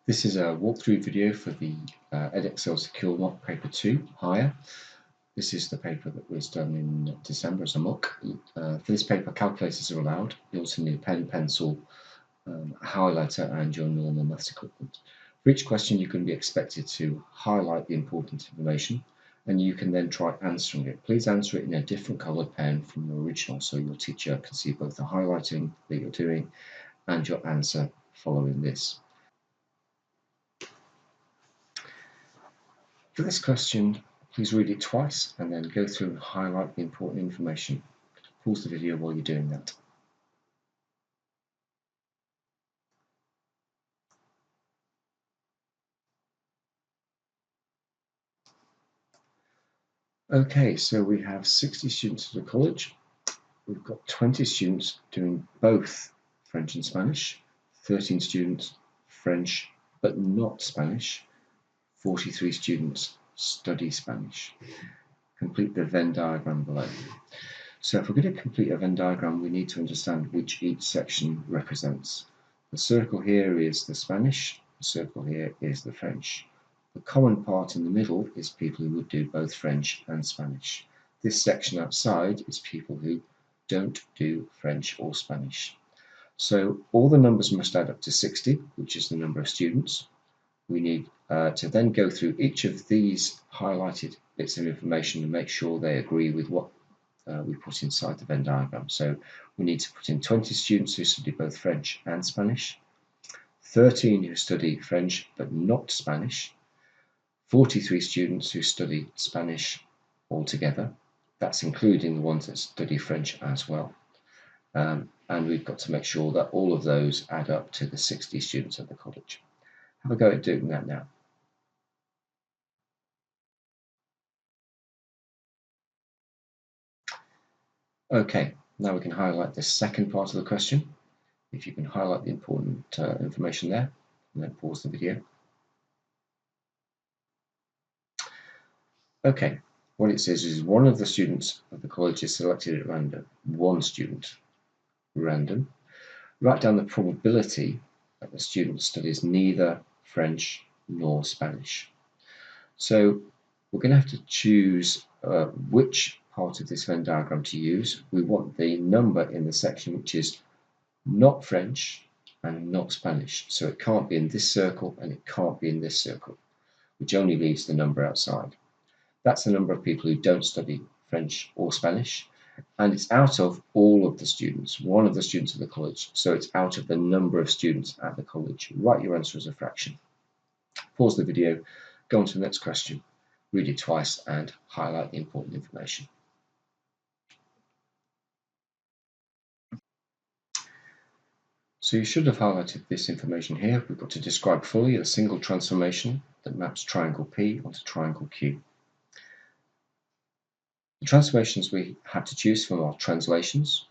This is a walkthrough video for the Edexcel Secure Mock Paper 2 Higher. This is the paper that was done in December as a mock. For this paper, calculators are allowed. You also need a pen, pencil, a highlighter and your normal maths equipment. For each question, you can be expected to highlight the important information and you can then try answering it. Please answer it in a different coloured pen from your original so your teacher can see both the highlighting that you're doing and your answer following this. For this question, please read it twice and then go through and highlight the important information. Pause the video while you're doing that. Okay, so we have 60 students at the college. We've got 20 students doing both French and Spanish, 13 students French but not Spanish, 43 students study Spanish. Complete the Venn diagram below. So if we're going to complete a Venn diagram, we need to understand which each section represents. The circle here is the Spanish, the circle here is the French. The common part in the middle is people who would do both French and Spanish. This section outside is people who don't do French or Spanish. So all the numbers must add up to 60, which is the number of students. We need to then go through each of these highlighted bits of information and make sure they agree with what we put inside the Venn diagram. So we need to put in 20 students who study both French and Spanish, 13 who study French but not Spanish, 43 students who study Spanish altogether. That's including the ones that study French as well. And we've got to make sure that all of those add up to the 60 students at the college. Have a go at doing that now. Okay, now we can highlight the second part of the question. If you can highlight the important information there, and then pause the video. Okay, what it says is one of the students of the college is selected at random. One student, random. Write down the probability that the student studies neither French nor Spanish. So we're going to have to choose which part of this Venn diagram to use. We want the number in the section which is not French and not Spanish. So it can't be in this circle and it can't be in this circle, which only leaves the number outside. That's the number of people who don't study French or Spanish, and it's out of all of the students, one of the students of the college, so it's out of the number of students at the college. Write your answer as a fraction. Pause the video, go on to the next question, read it twice and highlight the important information. So you should have highlighted this information here. We've got to describe fully a single transformation that maps triangle P onto triangle Q. The transformations we have to choose from are translations,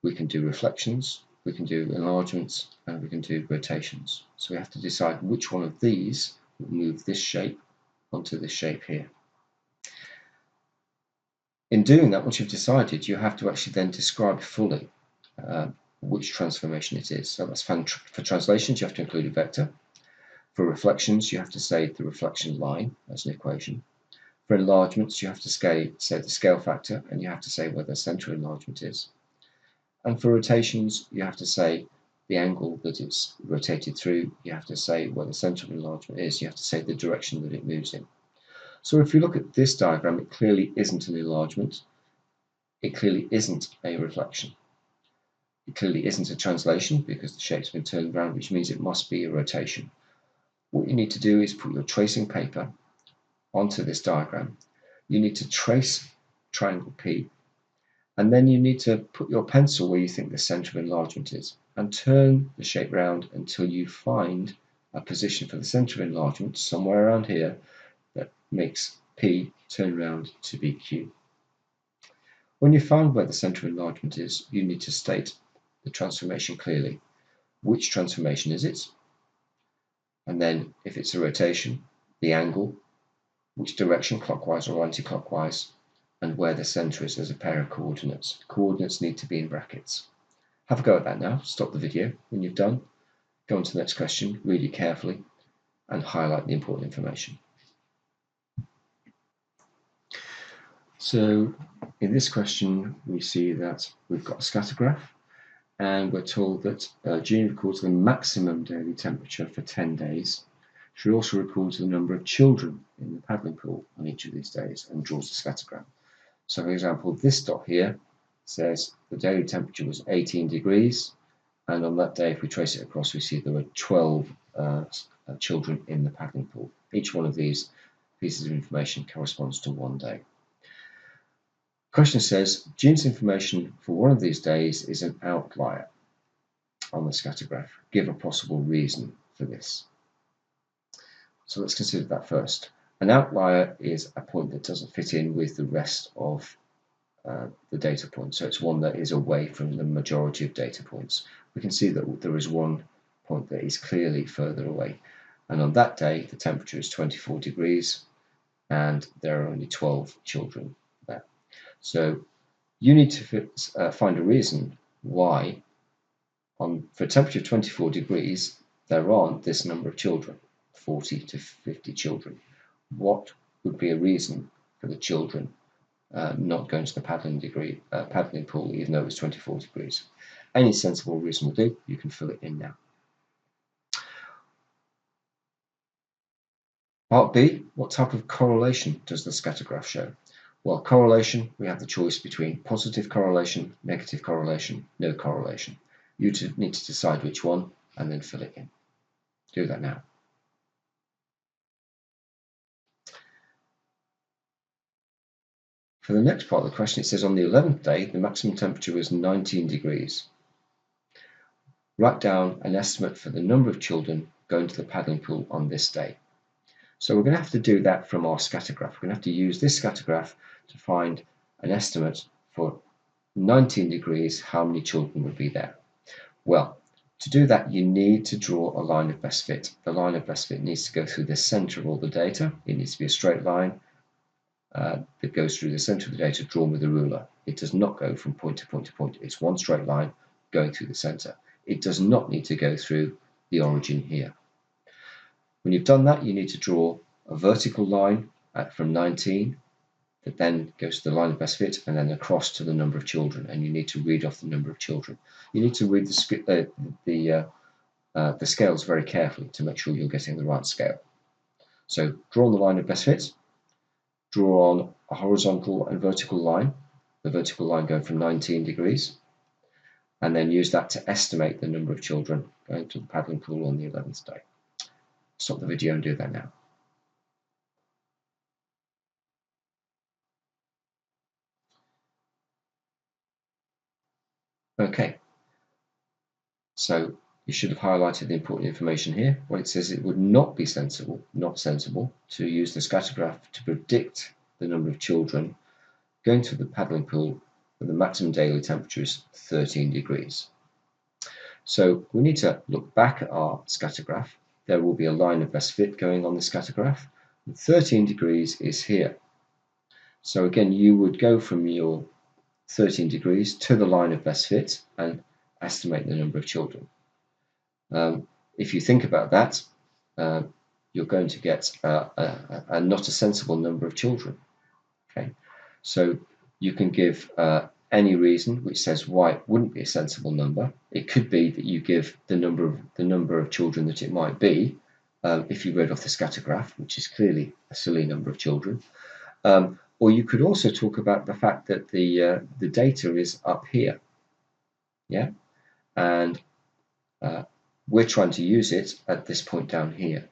we can do reflections, we can do enlargements, and we can do rotations. So we have to decide which one of these will move this shape onto this shape here. In doing that, once you've decided, you have to actually then describe fully which transformation it is. So that's for translations, you have to include a vector. For reflections, you have to say the reflection line as an equation. For enlargements, you have to say the scale factor, and you have to say where the center enlargement is. And for rotations, you have to say the angle that it's rotated through, you have to say where the center of enlargement is, you have to say the direction that it moves in. So if you look at this diagram, it clearly isn't an enlargement, it clearly isn't a reflection. It clearly isn't a translation because the shape's been turned around, which means it must be a rotation. What you need to do is put your tracing paper onto this diagram. You need to trace triangle P, and then you need to put your pencil where you think the center of enlargement is and turn the shape round until you find a position for the center of enlargement somewhere around here that makes P turn round to be Q. When you find where the center of enlargement is, you need to state the transformation clearly. Which transformation is it? And then if it's a rotation, the angle, which direction, clockwise or anti-clockwise, and where the center is as a pair of coordinates. Coordinates need to be in brackets. Have a go at that now. Stop the video. When you've done, go on to the next question, read it carefully, and highlight the important information. So in this question, we see that we've got a scatter graph, and we're told that Jean records the maximum daily temperature for 10 days. She also records the number of children in the paddling pool on each of these days and draws a scatter graph. So for example, this dot here says the daily temperature was 18 degrees, and on that day, if we trace it across, we see there were 12 children in the paddling pool. Each one of these pieces of information corresponds to one day. The question says, Jean's information for one of these days is an outlier on the scatter graph. Give a possible reason for this. So let's consider that first. An outlier is a point that doesn't fit in with the rest of the data points. So it's one that is away from the majority of data points. We can see that there is one point that is clearly further away. And on that day, the temperature is 24 degrees and there are only 12 children there. So you need to find a reason why for a temperature of 24 degrees, there aren't this number of children, 40 to 50 children. What would be a reason for the children not going to the paddling pool, even though it was 24 degrees? Any sensible reason will do. You can fill it in now. Part B, what type of correlation does the scatter graph show? Well, correlation, we have the choice between positive correlation, negative correlation, no correlation. You need to decide which one and then fill it in. Do that now. For the next part of the question, it says on the 11th day, the maximum temperature was 19 degrees. Write down an estimate for the number of children going to the paddling pool on this day. So we're going to have to do that from our scatter graph. We're going to have to use this scatter graph to find an estimate for 19 degrees, how many children would be there. Well, to do that, you need to draw a line of best fit. The line of best fit needs to go through the center of all the data. It needs to be a straight line that goes through the center of the data drawn with a ruler. It does not go from point to point to point. It's one straight line going through the center. It does not need to go through the origin here. When you've done that, you need to draw a vertical line from 19 that then goes to the line of best fit and then across to the number of children, and you need to read off the number of children. You need to read the scales very carefully to make sure you're getting the right scale. So draw on the line of best fit, draw on a horizontal and vertical line, the vertical line going from 19 degrees, and then use that to estimate the number of children going to the paddling pool on the 11th day. Stop the video and do that now. Okay, so you should have highlighted the important information here. When it says it would not be sensible, to use the scatter graph to predict the number of children going to the paddling pool when the maximum daily temperature is 13 degrees. So we need to look back at our scatter graph. There will be a line of best fit going on the scatter graph. And 13 degrees is here. So again, you would go from your 13 degrees to the line of best fit and estimate the number of children. If you think about that, you're going to get not a sensible number of children. Okay, so you can give any reason which says why it wouldn't be a sensible number. It could be that you give the number of children that it might be if you read off the scatter graph, which is clearly a silly number of children. Or you could also talk about the fact that the data is up here, yeah, and we're trying to use it at this point down here.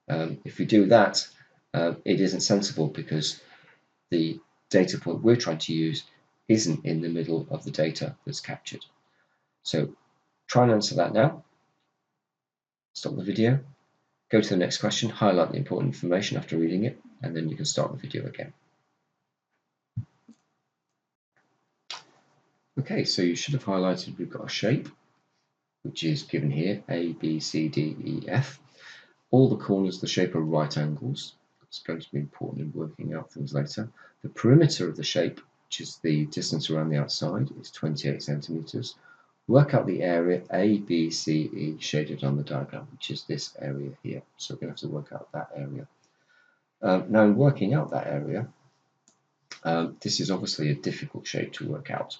If we do that, it isn't sensible because the data point we're trying to use isn't in the middle of the data that's captured. So try and answer that now. Stop the video, go to the next question, highlight the important information after reading it, and then you can start the video again. Okay, so you should have highlighted we've got a shape, which is given here, A, B, C, D, E, F. All the corners of the shape are right angles. It's going to be important in working out things later. The perimeter of the shape, which is the distance around the outside, is 28 centimeters. work out the area A, B, C, E shaded on the diagram, which is this area here. So we're going to have to work out that area. Now, in working out that area, this is obviously a difficult shape to work out.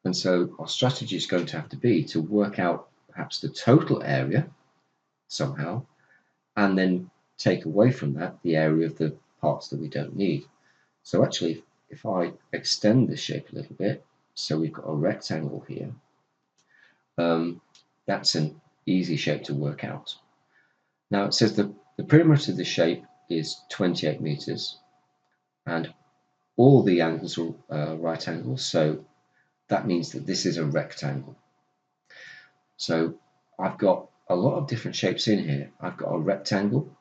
And so our strategy is going to have to be to work out perhaps the total area somehow, and then take away from that the area of the parts that we don't need. So actually, if I extend this shape a little bit, so we've got a rectangle here, that's an easy shape to work out. Now it says that the perimeter of the shape is 28 meters, and all the angles are right angles, so that means that this is a rectangle. So I've got a lot of different shapes in here. I've got a rectangle,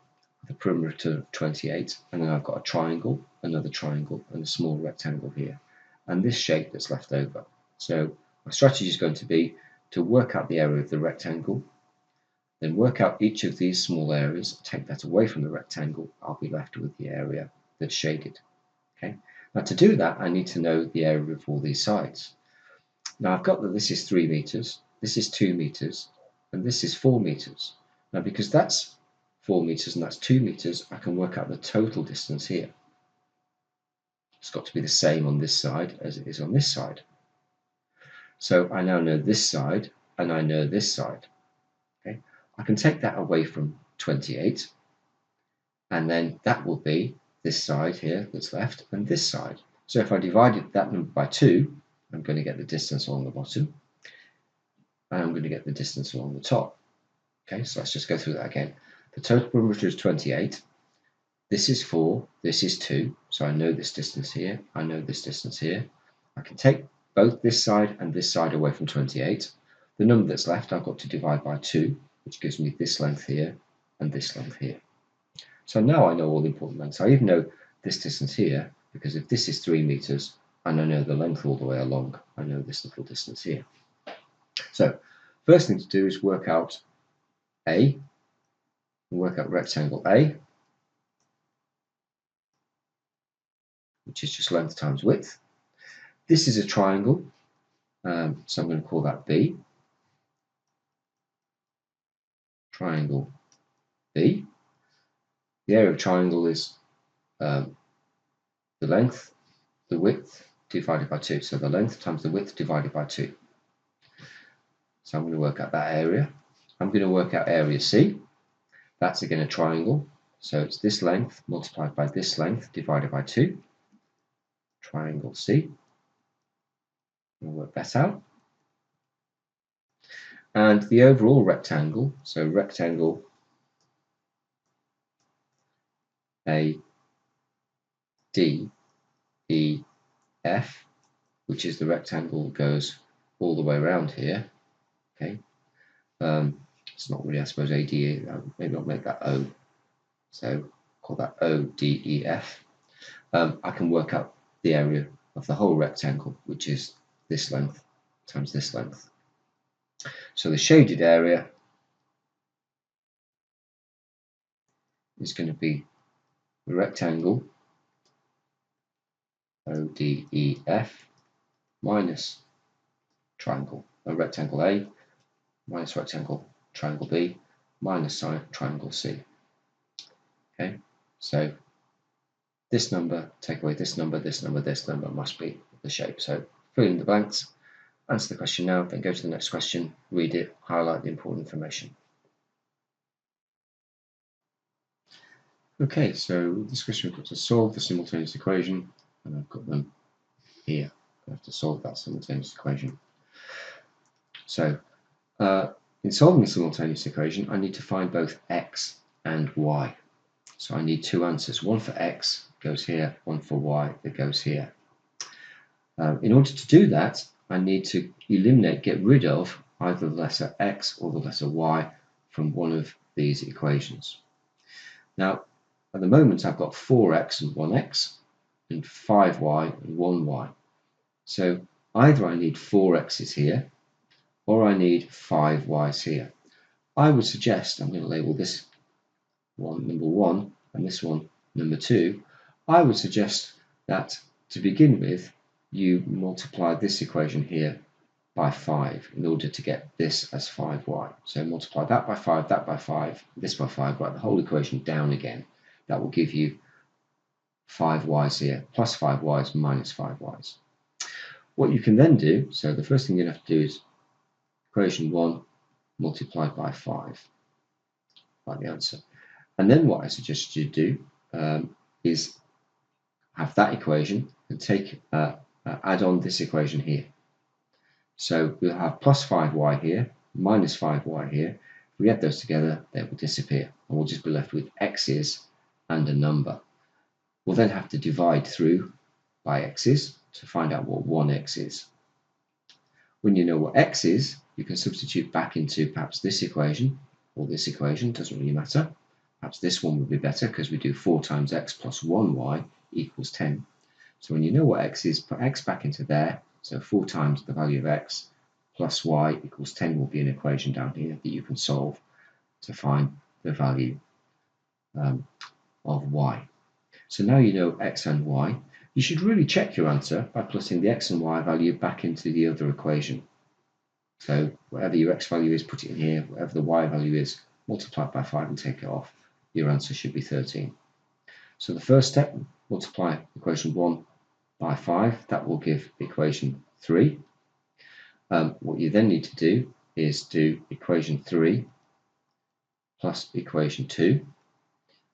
the perimeter of 28, and then I've got a triangle, another triangle, and a small rectangle here, and this shape that's left over. So my strategy is going to be to work out the area of the rectangle, then work out each of these small areas, take that away from the rectangle, I'll be left with the area that's shaded. Okay. Now to do that, I need to know the area of all these sides. Now I've got that this is 3 meters, this is 2 meters, and this is 4 meters. Now because that's 4 meters and that's 2 meters, I can work out the total distance here. It's got to be the same on this side as it is on this side. So I now know this side and I know this side. Okay. I can take that away from 28, and then that will be this side here that's left and this side. So if I divided that number by 2, I'm going to get the distance along the bottom, and I'm going to get the distance along the top. Okay, so let's just go through that again. The total perimeter is 28. This is 4, this is 2, so I know this distance here, I know this distance here. I can take both this side and this side away from 28. The number that's left I've got to divide by 2, which gives me this length here and this length here. So now I know all the important lengths. I even know this distance here, because if this is 3 meters, and I know the length all the way along, I know this little distance here. So first thing to do is work out A, work out rectangle A, which is just length times width. This is a triangle, so I'm going to call that B. Triangle B. The area of triangle is the length, the width divided by 2. So the length times the width divided by 2. So I'm going to work out that area. I'm going to work out area C. That's again a triangle. So it's this length multiplied by this length divided by 2. Triangle C. We'll work that out. And the overall rectangle, so rectangle A, D, E, F, which is the rectangle that goes all the way around here. Okay, it's not really, I suppose, AD, maybe I'll make that O. So call that ODEF. I can work out the area of the whole rectangle, which is this length times this length. So the shaded area is going to be the rectangle ODEF minus triangle, rectangle A minus rectangle triangle B minus triangle C. Okay, so this number, take away this number, this number, this number must be the shape. So fill in the blanks, answer the question now, then go to the next question, read it, highlight the important information. Okay, so this question we've got to solve the simultaneous equation, and I've got them here. I have to solve that simultaneous equation. So in solving the simultaneous equation, I need to find both x and y. So I need two answers, one for x goes here, one for y that goes here. In order to do that, I need to eliminate, get rid of either the letter x or the letter y from one of these equations. Now, at the moment, I've got 4x and 1x, and 5y and 1y. So either I need 4x's here, or I need 5y's here. I would suggest, I'm going to label this one number 1 and this one number 2. I would suggest that to begin with, you multiply this equation here by 5 in order to get this as 5y. So multiply that by 5, that by 5, this by 5, write the whole equation down again. That will give you 5y's here, plus 5y's minus 5y's. What you can then do, so the first thing you have to do is equation 1 multiplied by 5, like the answer. And then what I suggest you do is have that equation and add on this equation here. So we'll have plus 5y here, minus 5y here. If we add those together, they will disappear, and we'll just be left with x's and a number. We'll then have to divide through by x's to find out what 1x is. When you know what x is, you can substitute back into perhaps this equation or this equation, doesn't really matter. Perhaps this one would be better because we do 4 times x plus 1y equals 10. So when you know what x is, put x back into there. So 4 times the value of x plus y equals 10 will be an equation down here that you can solve to find the value of y. So now you know x and y. You should really check your answer by putting the x and y value back into the other equation. So whatever your x value is, put it in here. Whatever the y value is, multiply it by 5 and take it off. Your answer should be 13. So the first step, multiply equation 1 by 5. That will give equation 3. What you then need to do is do equation 3 plus equation 2.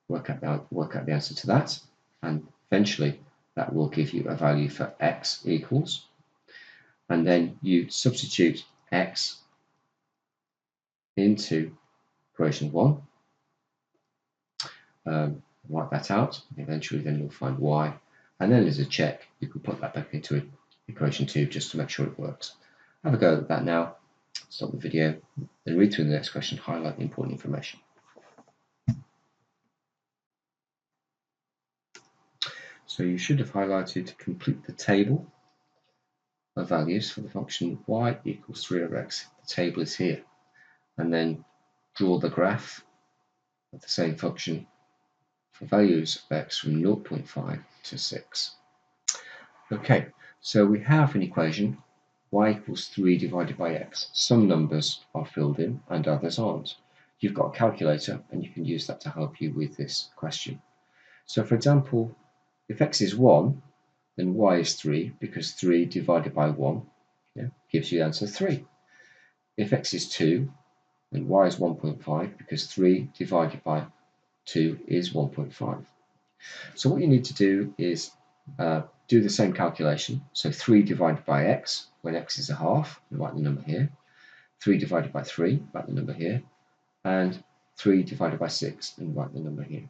Work out the answer to that, and eventually that will give you a value for x equals. And then you substitute x into equation 1. Write that out. Eventually then you'll find y. And then as a check, you can put that back into equation 2 just to make sure it works. Have a go at that now. Stop the video, then read through the next question, highlight the important information. So you should have highlighted complete the table of values for the function y equals 3 over x. The table is here. And then draw the graph of the same function for values of x from 0.5 to 6. Okay, so we have an equation y equals 3 divided by x. Some numbers are filled in and others aren't. You've got a calculator and you can use that to help you with this question. So for example, if x is 1, then y is 3 because 3 divided by 1 gives you the answer 3. If x is 2, then y is 1.5 because 3 divided by 2 is 1.5. So what you need to do is do the same calculation. So 3 divided by x, when x is a half, you write the number here. 3 divided by 3, write the number here. And 3 divided by 6, and write the number here.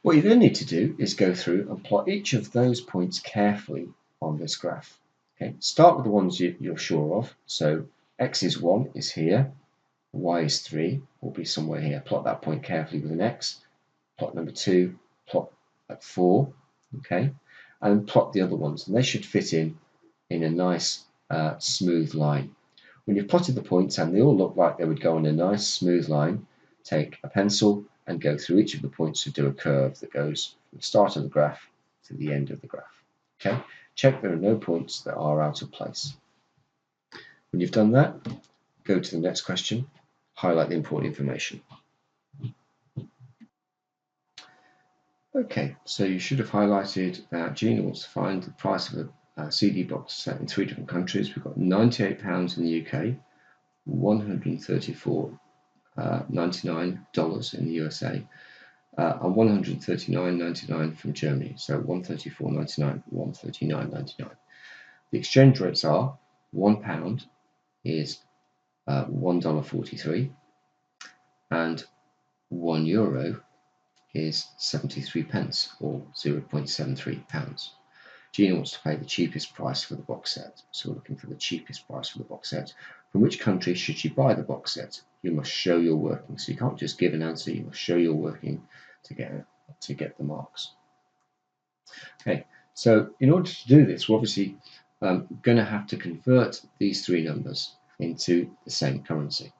What you then need to do is go through and plot each of those points carefully on this graph. Okay, start with the ones you're sure of. So x is 1 is here, y is 3 will be somewhere here. Plot that point carefully with an x. Plot number 2, plot at 4, okay, and plot the other ones, and they should fit in a nice smooth line. When you've plotted the points and they all look like they would go on a nice smooth line, take a pencil and go through each of the points to do a curve that goes from the start of the graph to the end of the graph. Okay, check there are no points that are out of place. When you've done that, go to the next question, highlight the important information. Okay, so you should have highlighted that Gina wants to find the price of a CD box set in 3 different countries. We've got £98 in the UK, $134.99 in the USA, and $139.99 from Germany. So $134.99, $139.99. The exchange rates are £1 is $1.43, and €1 is 73 pence, or 0.73 pounds. Gina wants to pay the cheapest price for the box set. So we're looking for the cheapest price for the box set. From which country should she buy the box set? You must show your working. So you can't just give an answer, you must show your working to get the marks. Okay, so in order to do this, we're obviously going to have to convert these 3 numbers into the same currency.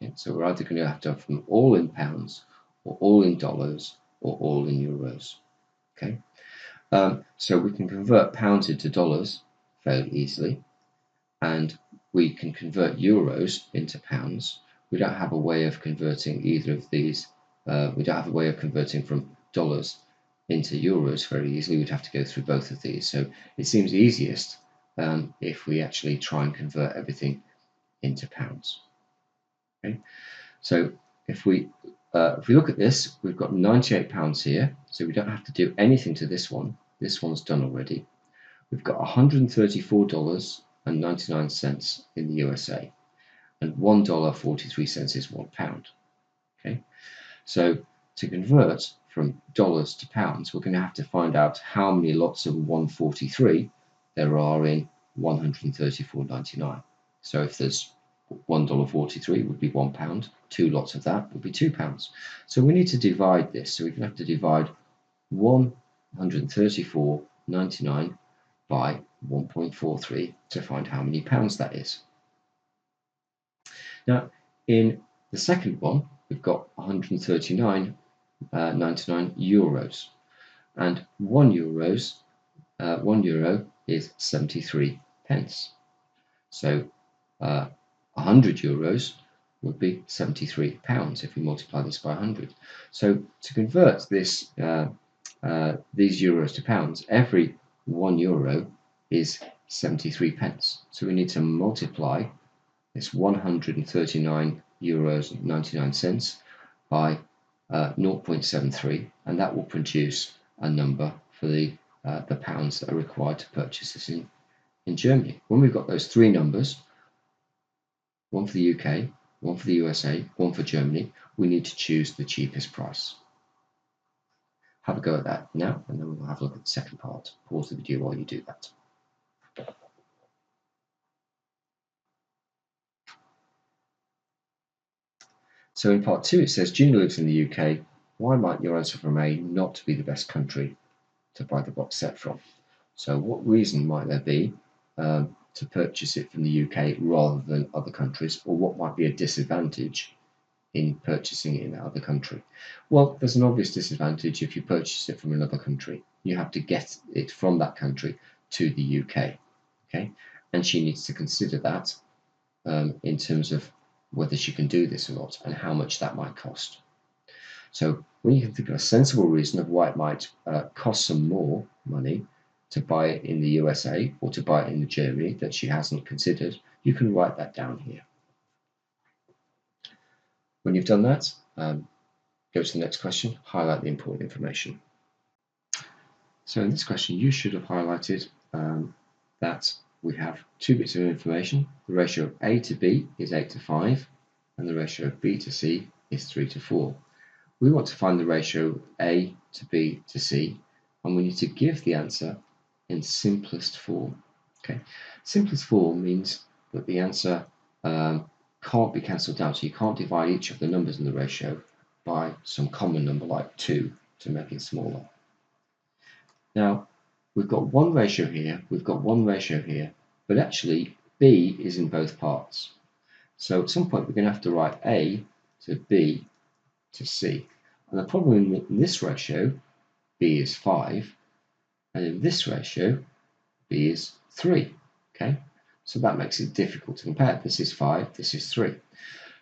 Okay, so we're either going to have them all in pounds, or all in dollars, or all in euros. Okay, so we can convert pounds into dollars fairly easily. and we can convert euros into pounds. We don't have a way of converting either of these. We don't have a way of converting from dollars into euros very easily. We'd have to go through both of these. So it seems easiest if we actually try and convert everything into pounds. Okay, so if we look at this, we've got £98 here, so we don't have to do anything to this one. This one's done already. We've got $134.99 in the USA, and $1.43 is £1. Okay, so to convert from dollars to pounds, we're going to have to find out how many lots of 143 there are in 134.99. So if there's $1.43 would be £1, 2 lots of that would be £2. So we need to divide this. So we're going to have to divide 134.99 by 1.43 to find how many pounds that is. Now, in the second one, we've got 139.99 euros, and 1 euro is 73 pence. So 100 euros would be 73 pounds if we multiply this by 100. So to convert this these euros to pounds, every 1 euro is 73 pence. So we need to multiply this 139 euros 99 cents by 0.73, and that will produce a number for the pounds that are required to purchase this in Germany. When we've got those three numbers, one for the UK, one for the USA, one for Germany, we need to choose the cheapest price. Have a go at that now, and then we'll have a look at the second part. Pause the video while you do that. So in part 2 it says, Junior lives in the UK. Why might your answer from A not be the best country to buy the box set from? So what reason might there be to purchase it from the UK rather than other countries, or what might be a disadvantage in purchasing it in that other country? Well, there's an obvious disadvantage if you purchase it from another country. You have to get it from that country to the UK, okay? And she needs to consider that in terms of whether she can do this or not and how much that might cost. So when you can think of a sensible reason of why it might cost some more money to buy it in the USA or to buy it in Germany that she hasn't considered, you can write that down here. When you've done that, go to the next question, highlight the important information. So in this question, you should have highlighted that we have two bits of information. The ratio of A to B is 8 to 5, and the ratio of B to C is 3 to 4. We want to find the ratio of A to B to C, and we need to give the answer in simplest form. Okay, simplest form means that the answer can't be cancelled down, so you can't divide each of the numbers in the ratio by some common number like 2 to make it smaller. Now, we've got one ratio here, we've got one ratio here, but actually B is in both parts. So at some point we're going to have to write A to B to C. And the problem in this ratio, B is 5, and in this ratio, B is 3. Okay, so that makes it difficult to compare. This is 5, this is 3.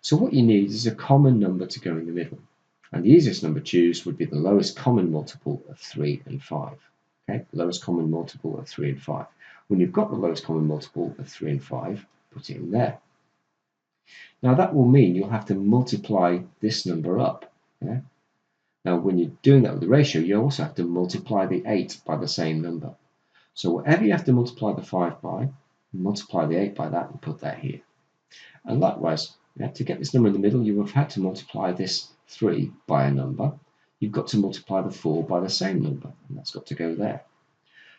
So what you need is a common number to go in the middle. And the easiest number to choose would be the lowest common multiple of 3 and 5. Okay, lowest common multiple of 3 and 5. When you've got the lowest common multiple of 3 and 5, put it in there. Now that will mean you'll have to multiply this number up. Yeah? Now when you're doing that with the ratio, you also have to multiply the 8 by the same number. So whatever you have to multiply the 5 by, multiply the 8 by that and put that here. And likewise, to get this number in the middle, you have had to multiply this 3 by a number. You've got to multiply the 4 by the same number, and that's got to go there.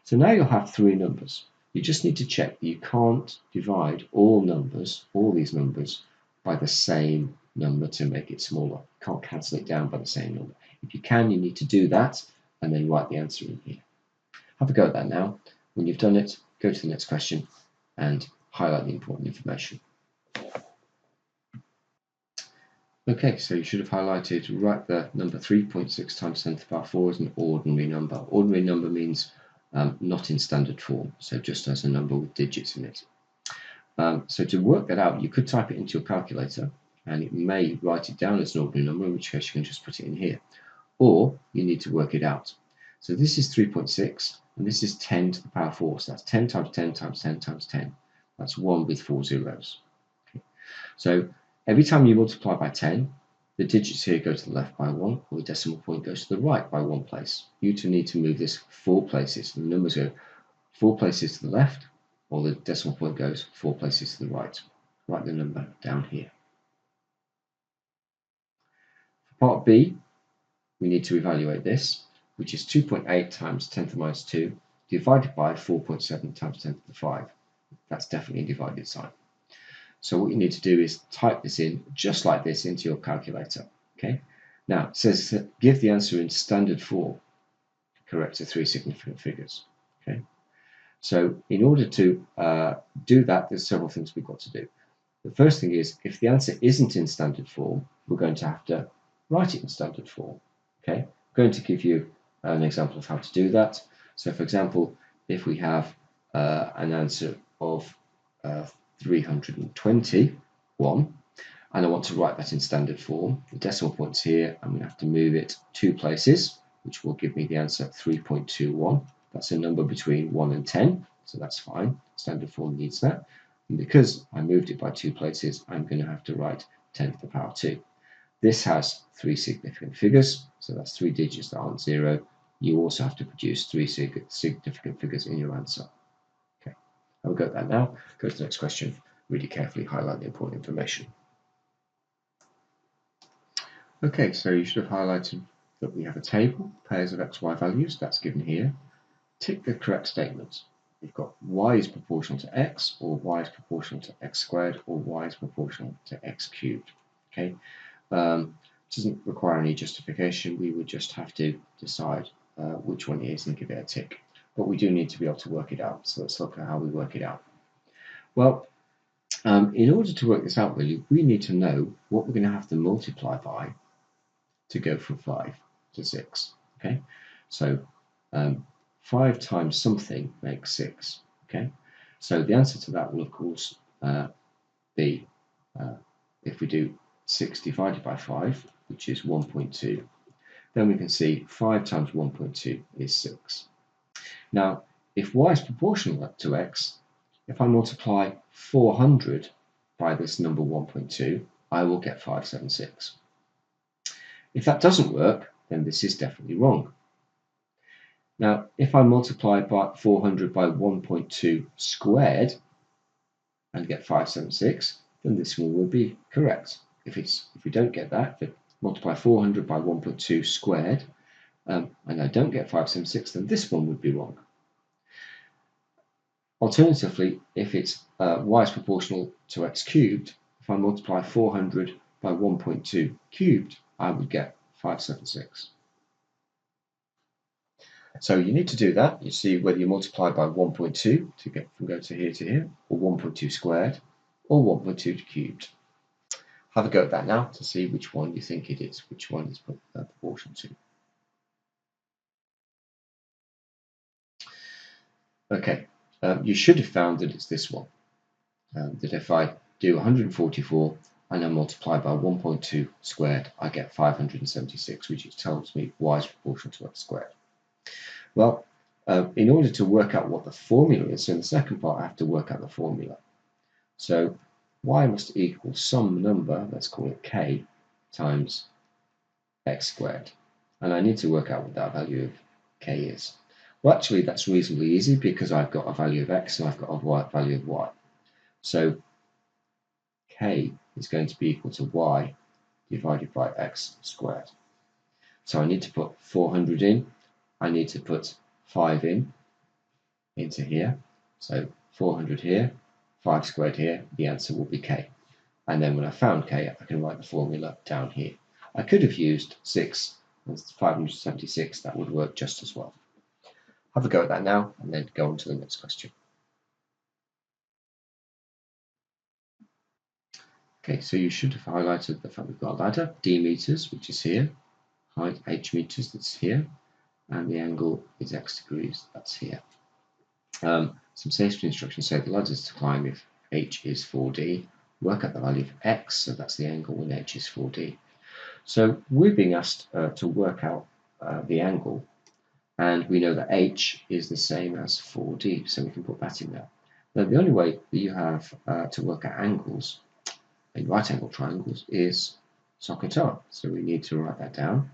So now you'll have 3 numbers. You just need to check that you can't divide all these numbers, by the same number to make it smaller. You can't cancel it down by the same number. If you can, you need to do that, and then write the answer in here. Have a go at that now. When you've done it, go to the next question and highlight the important information. Okay, so you should have highlighted, write the number 3.6 times 10 to the power 4 as an ordinary number. Ordinary number means not in standard form, so just as a number with digits in it. So to work that out, you could type it into your calculator, and it may write it down as an ordinary number, in which case you can just put it in here. Or you need to work it out. So this is 3.6, and this is 10 to the power 4. So that's 10 times 10 times 10 times 10. That's 1 with 4 zeros. Okay. So every time you multiply by 10, the digits here go to the left by 1, or the decimal point goes to the right by 1 place. You two need to move this 4 places. The numbers go 4 places to the left, or the decimal point goes 4 places to the right. Write the number down here. For part B, we need to evaluate this, which is 2.8 times 10 to the minus 2 divided by 4.7 times 10 to the 5. That's definitely a divided sign. So what you need to do is type this in just like this into your calculator. Okay. Now it says give the answer in standard form, correct to 3 significant figures. Okay. So in order to do that, there's several things we've got to do. The first thing is, if the answer isn't in standard form, we're going to have to write it in standard form. Okay, I'm going to give you an example of how to do that. So for example, if we have an answer of 321, and I want to write that in standard form, the decimal point's here. I'm going to have to move it 2 places, which will give me the answer 3.21. That's a number between 1 and 10, so that's fine. Standard form needs that. And because I moved it by 2 places, I'm going to have to write 10 to the power 2. This has 3 significant figures, so that's 3 digits that aren't 0. You also have to produce 3 significant figures in your answer. Okay, I'll go at that now. Go to the next question. Really carefully highlight the important information. Okay, so you should have highlighted that we have a table, pairs of x, y values, that's given here. Tick the correct statements. We've got y is proportional to x, or y is proportional to x squared, or y is proportional to x cubed. Okay, doesn't require any justification. We would just have to decide which one it is and give it a tick. But we do need to be able to work it out. So let's look at how we work it out. Well, in order to work this out, really, we need to know what we're going to have to multiply by to go from 5 to 6. Okay, so 5 times something makes 6. Okay, so the answer to that will, of course, be if we do 6 divided by 5, which is 1.2, then we can see 5 times 1.2 is 6. Now, if y is proportional to x, if I multiply 400 by this number 1.2, I will get 576. If that doesn't work, then this is definitely wrong. Now, if I multiply by 400 by 1.2 squared and get 576, then this one will be correct. If we don't get that, if I multiply 400 by 1.2 squared and I don't get 576, then this one would be wrong. Alternatively, if it's y is proportional to x cubed, if I multiply 400 by 1.2 cubed, I would get 576. So you need to do that. You see whether you multiply by 1.2 to get from going to here, or 1.2 squared, or 1.2 cubed. Have a go at that now to see which one you think it is, which one is proportional to. Okay, you should have found that it's this one. That if I do 144 and I multiply by 1.2 squared, I get 576, which tells me y is proportional to x squared. Well, in order to work out what the formula is, so in the second part I have to work out the formula. So y must equal some number, let's call it k, times x squared. And I need to work out what that value of k is. Well, actually, that's reasonably easy because I've got a value of x and I've got a value of y. So k is going to be equal to y divided by x squared. So I need to put 400 in. I need to put 5 into here. So 400 here, 5 squared here, the answer will be k. And then when I found k, I can write the formula down here. I could have used 6 and 576, that would work just as well. Have a go at that now, and then go on to the next question. Okay, so you should have highlighted the fact we've got a ladder, d meters, which is here, height h meters, that's here, and the angle is x degrees, that's here. Some safety instructions say the ladder is to climb if h is 4d, work out the value of x, so that's the angle when h is 4d. So we're being asked to work out the angle, and we know that h is the same as 4d, so we can put that in there. Now the only way that you have to work out angles in right angle triangles is SOHCAHTOA, so we need to write that down.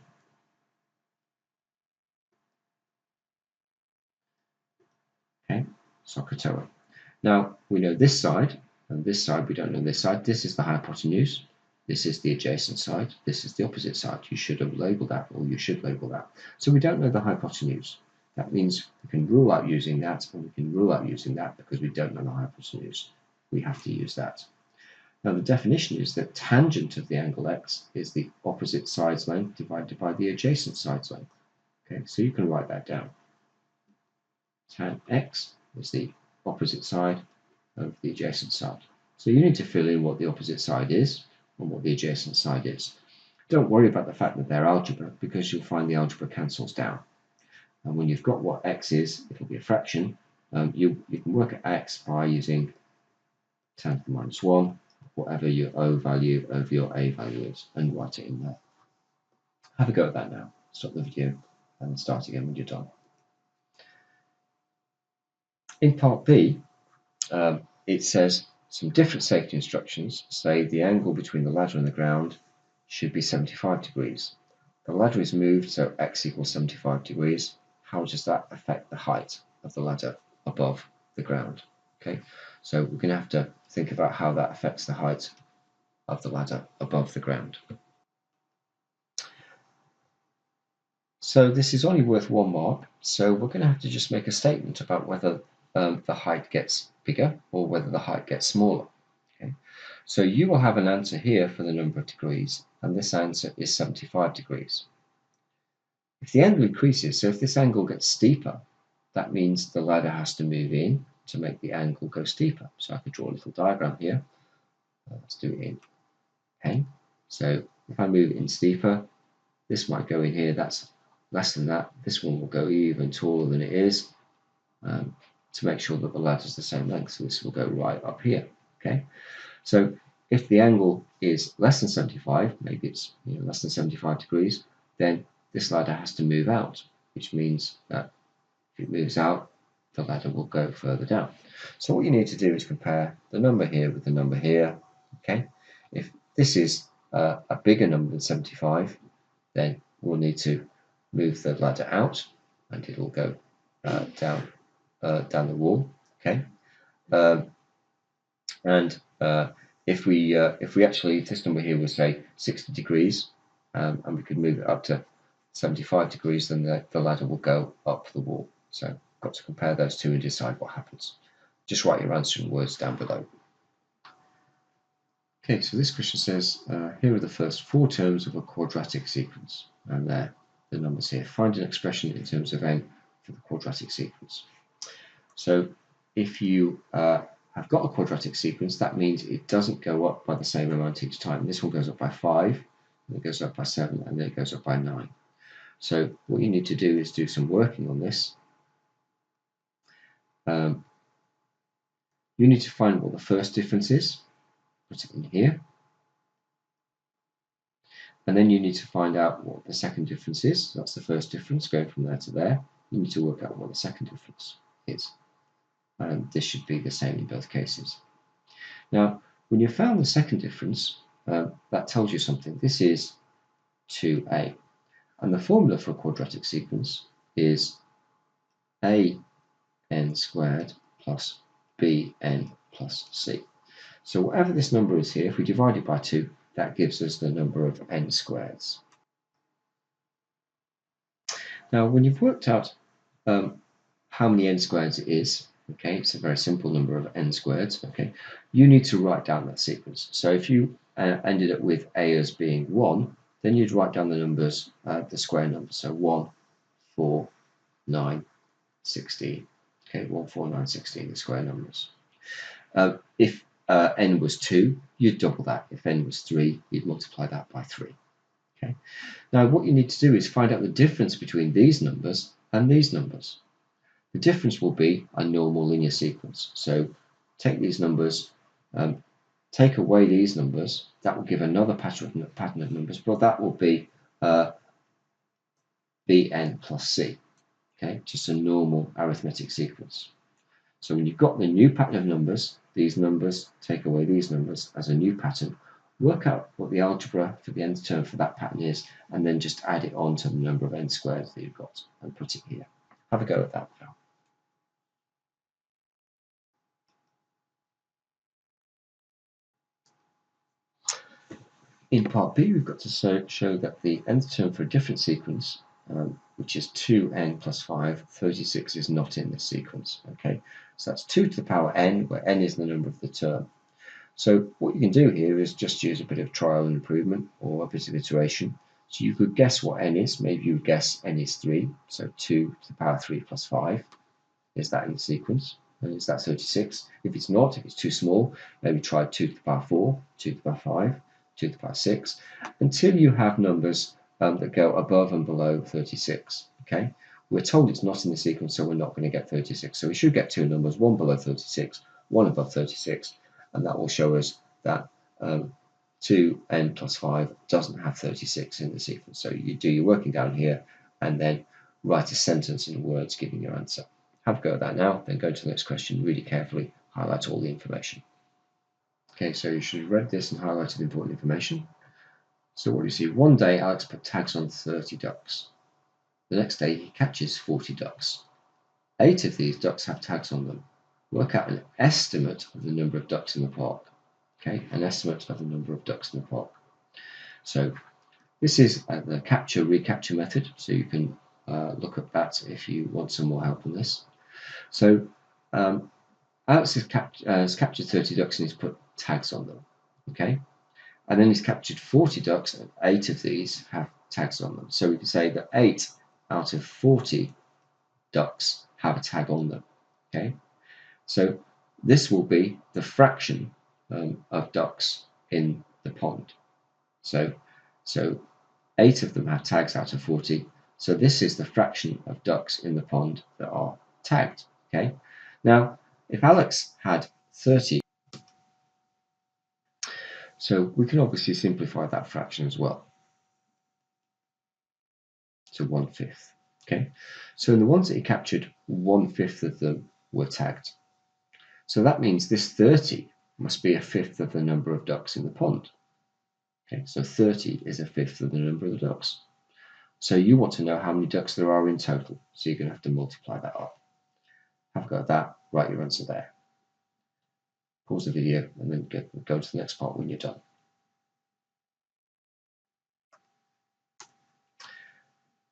Okay, SOHCAHTOA. Now we know this side, and this side we don't know this side. This is the hypotenuse, this is the adjacent side, this is the opposite side. You should have labelled that, or you should label that. So we don't know the hypotenuse. That means we can rule out using that, and we can rule out using that because we don't know the hypotenuse. We have to use that. Now the definition is that tangent of the angle x is the opposite side's length divided by the adjacent side's length. Okay, so you can write that down. Tan x is the opposite side of the adjacent side. So you need to fill in what the opposite side is and what the adjacent side is. Don't worry about the fact that they're algebra, because you'll find the algebra cancels down. And when you've got what x is, it'll be a fraction. You can work at x by using 10 to the minus 1, whatever your O value over your A value is, and write it in there. Have a go at that now. Stop the video and start again when you're done. In part B, it says some different safety instructions say the angle between the ladder and the ground should be 75 degrees. The ladder is moved, so x equals 75 degrees. How does that affect the height of the ladder above the ground? Okay, so we're going to have to think about how that affects the height of the ladder above the ground. So this is only worth 1 mark, so we're going to have to just make a statement about whether the height gets bigger or whether the height gets smaller. Okay? So you will have an answer here for the number of degrees, and this answer is 75 degrees. If the angle increases, so if this angle gets steeper, that means the ladder has to move in to make the angle go steeper. So I could draw a little diagram here. Let's do it in pen. So if I move it in steeper, this might go in here, that's less than that. This one will go even taller than it is to make sure that the ladder is the same length. So this will go right up here. Okay. So if the angle is less than 75, maybe it's less than 75 degrees, then this ladder has to move out, which means that if it moves out, the ladder will go further down. So what you need to do is compare the number here with the number here. Okay. If this is a bigger number than 75, then we'll need to move the ladder out, and it'll go down the wall. Okay, if this number here was say 60 degrees, and we could move it up to 75 degrees, then the ladder will go up the wall. So I've got to compare those two and decide what happens. Just write your answer in words down below. Okay, so this question says, here are the first 4 terms of a quadratic sequence, and they're the numbers here. Find an expression in terms of n for the quadratic sequence. So if you have got a quadratic sequence, that means it doesn't go up by the same amount each time. This one goes up by 5, and it goes up by 7, and then it goes up by 9. So what you need to do is do some working on this. You need to find what the first difference is. Put it in here. And then you need to find out what the second difference is. So that's the first difference, going from there to there. You need to work out what the second difference is. And this should be the same in both cases. Now, when you've found the second difference, that tells you something. This is 2a. And the formula for a quadratic sequence is an squared plus bn plus c. So whatever this number is here, if we divide it by 2, that gives us the number of n squareds. Now, when you've worked out how many n squareds it is, okay, it's a very simple number of n squareds, okay, you need to write down that sequence. So if you ended up with a as being 1, then you'd write down the numbers, the square numbers, so 1, 4, 9, 16, okay, 1, 4, 9, 16, the square numbers. If n was 2, you'd double that. If n was 3, you'd multiply that by 3. Okay. Now what you need to do is find out the difference between these numbers and these numbers. The difference will be a normal linear sequence. So take these numbers take away these numbers, that will give another pattern of numbers, but that will be bn plus c. Okay, just a normal arithmetic sequence. So when you've got the new pattern of numbers, these numbers take away these numbers as a new pattern, work out what the algebra for the nth term for that pattern is, and then just add it on to the number of n squares that you've got and put it here. Have a go at that now. In part B, we've got to show that the nth term for a different sequence, which is 2n plus 5, 36 is not in this sequence. Okay, so that's 2 to the power n, where n is the number of the term. So what you can do here is just use a bit of trial and improvement or a bit of iteration. So you could guess what n is. Maybe you would guess n is 3, so 2 to the power 3 plus 5. Is that in the sequence? And is that 36? If it's not, if it's too small, maybe try 2 to the power 4, 2 to the power 5, 2 to the power 6, until you have numbers that go above and below 36. Okay, we're told it's not in the sequence, so we're not going to get 36. So we should get two numbers, one below 36, one above 36, and that will show us that 2n plus 5 doesn't have 36 in the sequence. So you do your working down here and then write a sentence in words giving your answer. Have a go at that now, then go to the next question really carefully, highlight all the information. Okay, so you should have read this and highlighted important information. So what do you see? One day Alex put tags on 30 ducks. The next day he catches 40 ducks. 8 of these ducks have tags on them. Work out an estimate of the number of ducks in the park. Okay, an estimate of the number of ducks in the park. So this is the capture-recapture method, so you can look at that if you want some more help on this. So Alex has captured 30 ducks and he's put tags on them. Okay, and then he's captured 40 ducks and 8 of these have tags on them. So we can say that 8 out of 40 ducks have a tag on them. Okay, so this will be the fraction of ducks in the pond. So 8 of them have tags out of 40. So this is the fraction of ducks in the pond that are tagged. Okay, now if Alex had 30, so we can obviously simplify that fraction as well to 1/5. Okay, so in the ones that he captured, 1/5 of them were tagged. So that means this 30 must be 1/5 of the number of ducks in the pond. Okay, so 30 is 1/5 of the number of the ducks. So you want to know how many ducks there are in total. So you're going to have to multiply that up. Have a go at that, write your answer there. Pause the video and then go to the next part when you're done.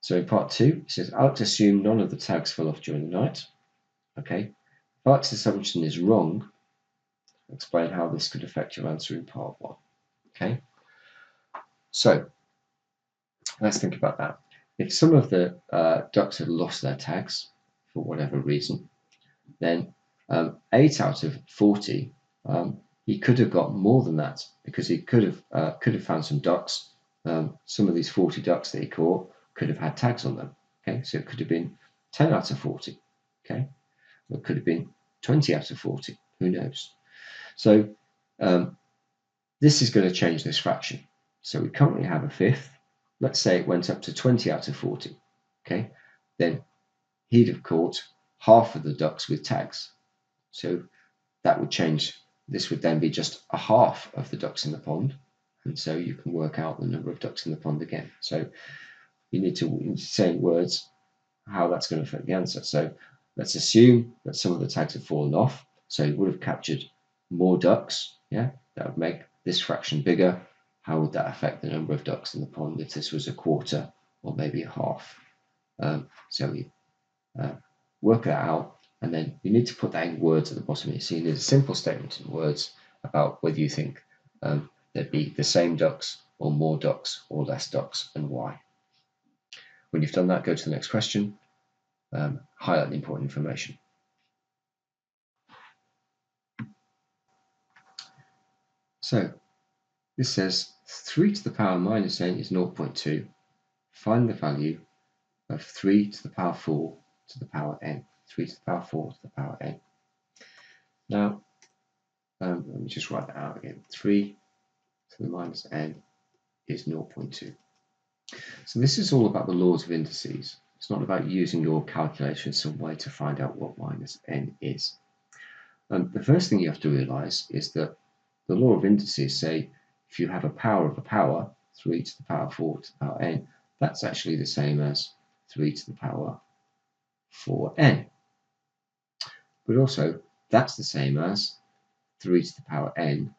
So in part 2, it says Alex assumed none of the tags fell off during the night. Okay, if Alex's assumption is wrong, explain how this could affect your answer in part 1. Okay, so let's think about that. If some of the ducks had lost their tags for whatever reason, then 8 out of 40, he could have got more than that because he could have found some ducks. Some of these 40 ducks that he caught could have had tags on them. Okay, so it could have been 10 out of 40. Okay, or it could have been 20 out of 40. Who knows? So this is going to change this fraction. So we currently have 1/5. Let's say it went up to 20 out of 40. Okay, then he'd have caught half of the ducks with tags. So that would change. This would then be just a half of the ducks in the pond. And so you can work out the number of ducks in the pond again. So you need to say in words how that's going to affect the answer. So let's assume that some of the tags have fallen off. So you would have captured more ducks. Yeah, that would make this fraction bigger. How would that affect the number of ducks in the pond if this was a quarter or maybe a half? So we work that out, and then you need to put that in words at the bottom here. So you need a simple statement in words about whether you think there'd be the same ducks or more ducks or less ducks and why. When you've done that, go to the next question, highlight the important information. So this says 3 to the power minus n is 0.2. Find the value of 3 to the power 4 to the power n. 3 to the power 4 to the power n. Now, Let me just write that out again. 3 to the minus n is 0.2. So this is all about the laws of indices. It's not about using your calculator in some way to find out what minus n is. The first thing you have to realize is that the law of indices say if you have a power of a power, 3 to the power 4 to the power n, that's actually the same as 3 to the power 4n. But also, that's the same as 3 to the power n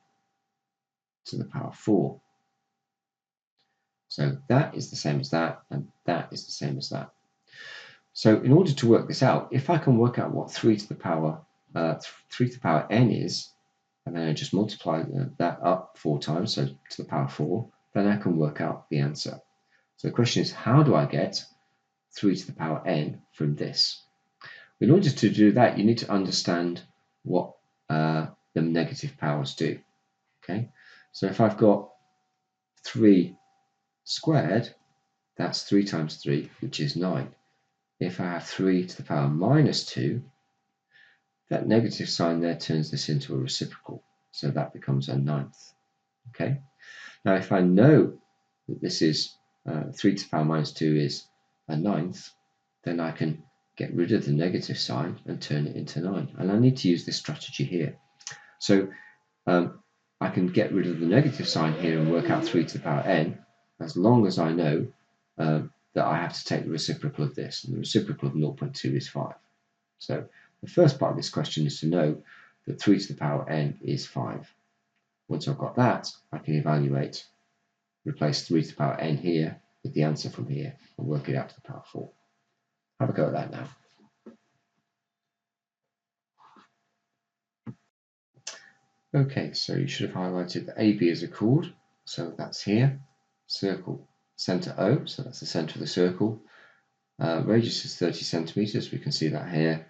to the power 4. So that is the same as that, and that is the same as that. So in order to work this out, if I can work out what 3 to the power n is, and then I just multiply that up 4 times, so to the power 4, then I can work out the answer. So the question is, how do I get 3 to the power n from this? In order to do that, you need to understand what the negative powers do. Okay, so if I've got 3 squared, that's 3 times 3, which is 9. If I have 3 to the power minus 2, that negative sign there turns this into a reciprocal, so that becomes a ninth. Okay. Now, if I know that this is 3 to the power minus 2 is a ninth, then I can get rid of the negative sign and turn it into 9. And I need to use this strategy here. So I can get rid of the negative sign here and work out 3 to the power n, as long as I know that I have to take the reciprocal of this, and the reciprocal of 0.2 is 5. So the first part of this question is to know that 3 to the power n is 5. Once I've got that, I can evaluate, replace 3 to the power n here with the answer from here, and work it out to the power 4. Have a go at that now. Okay, so you should have highlighted that AB is a chord, so that's here. Circle, center O, so that's the center of the circle. Radius is 30 centimeters, we can see that here.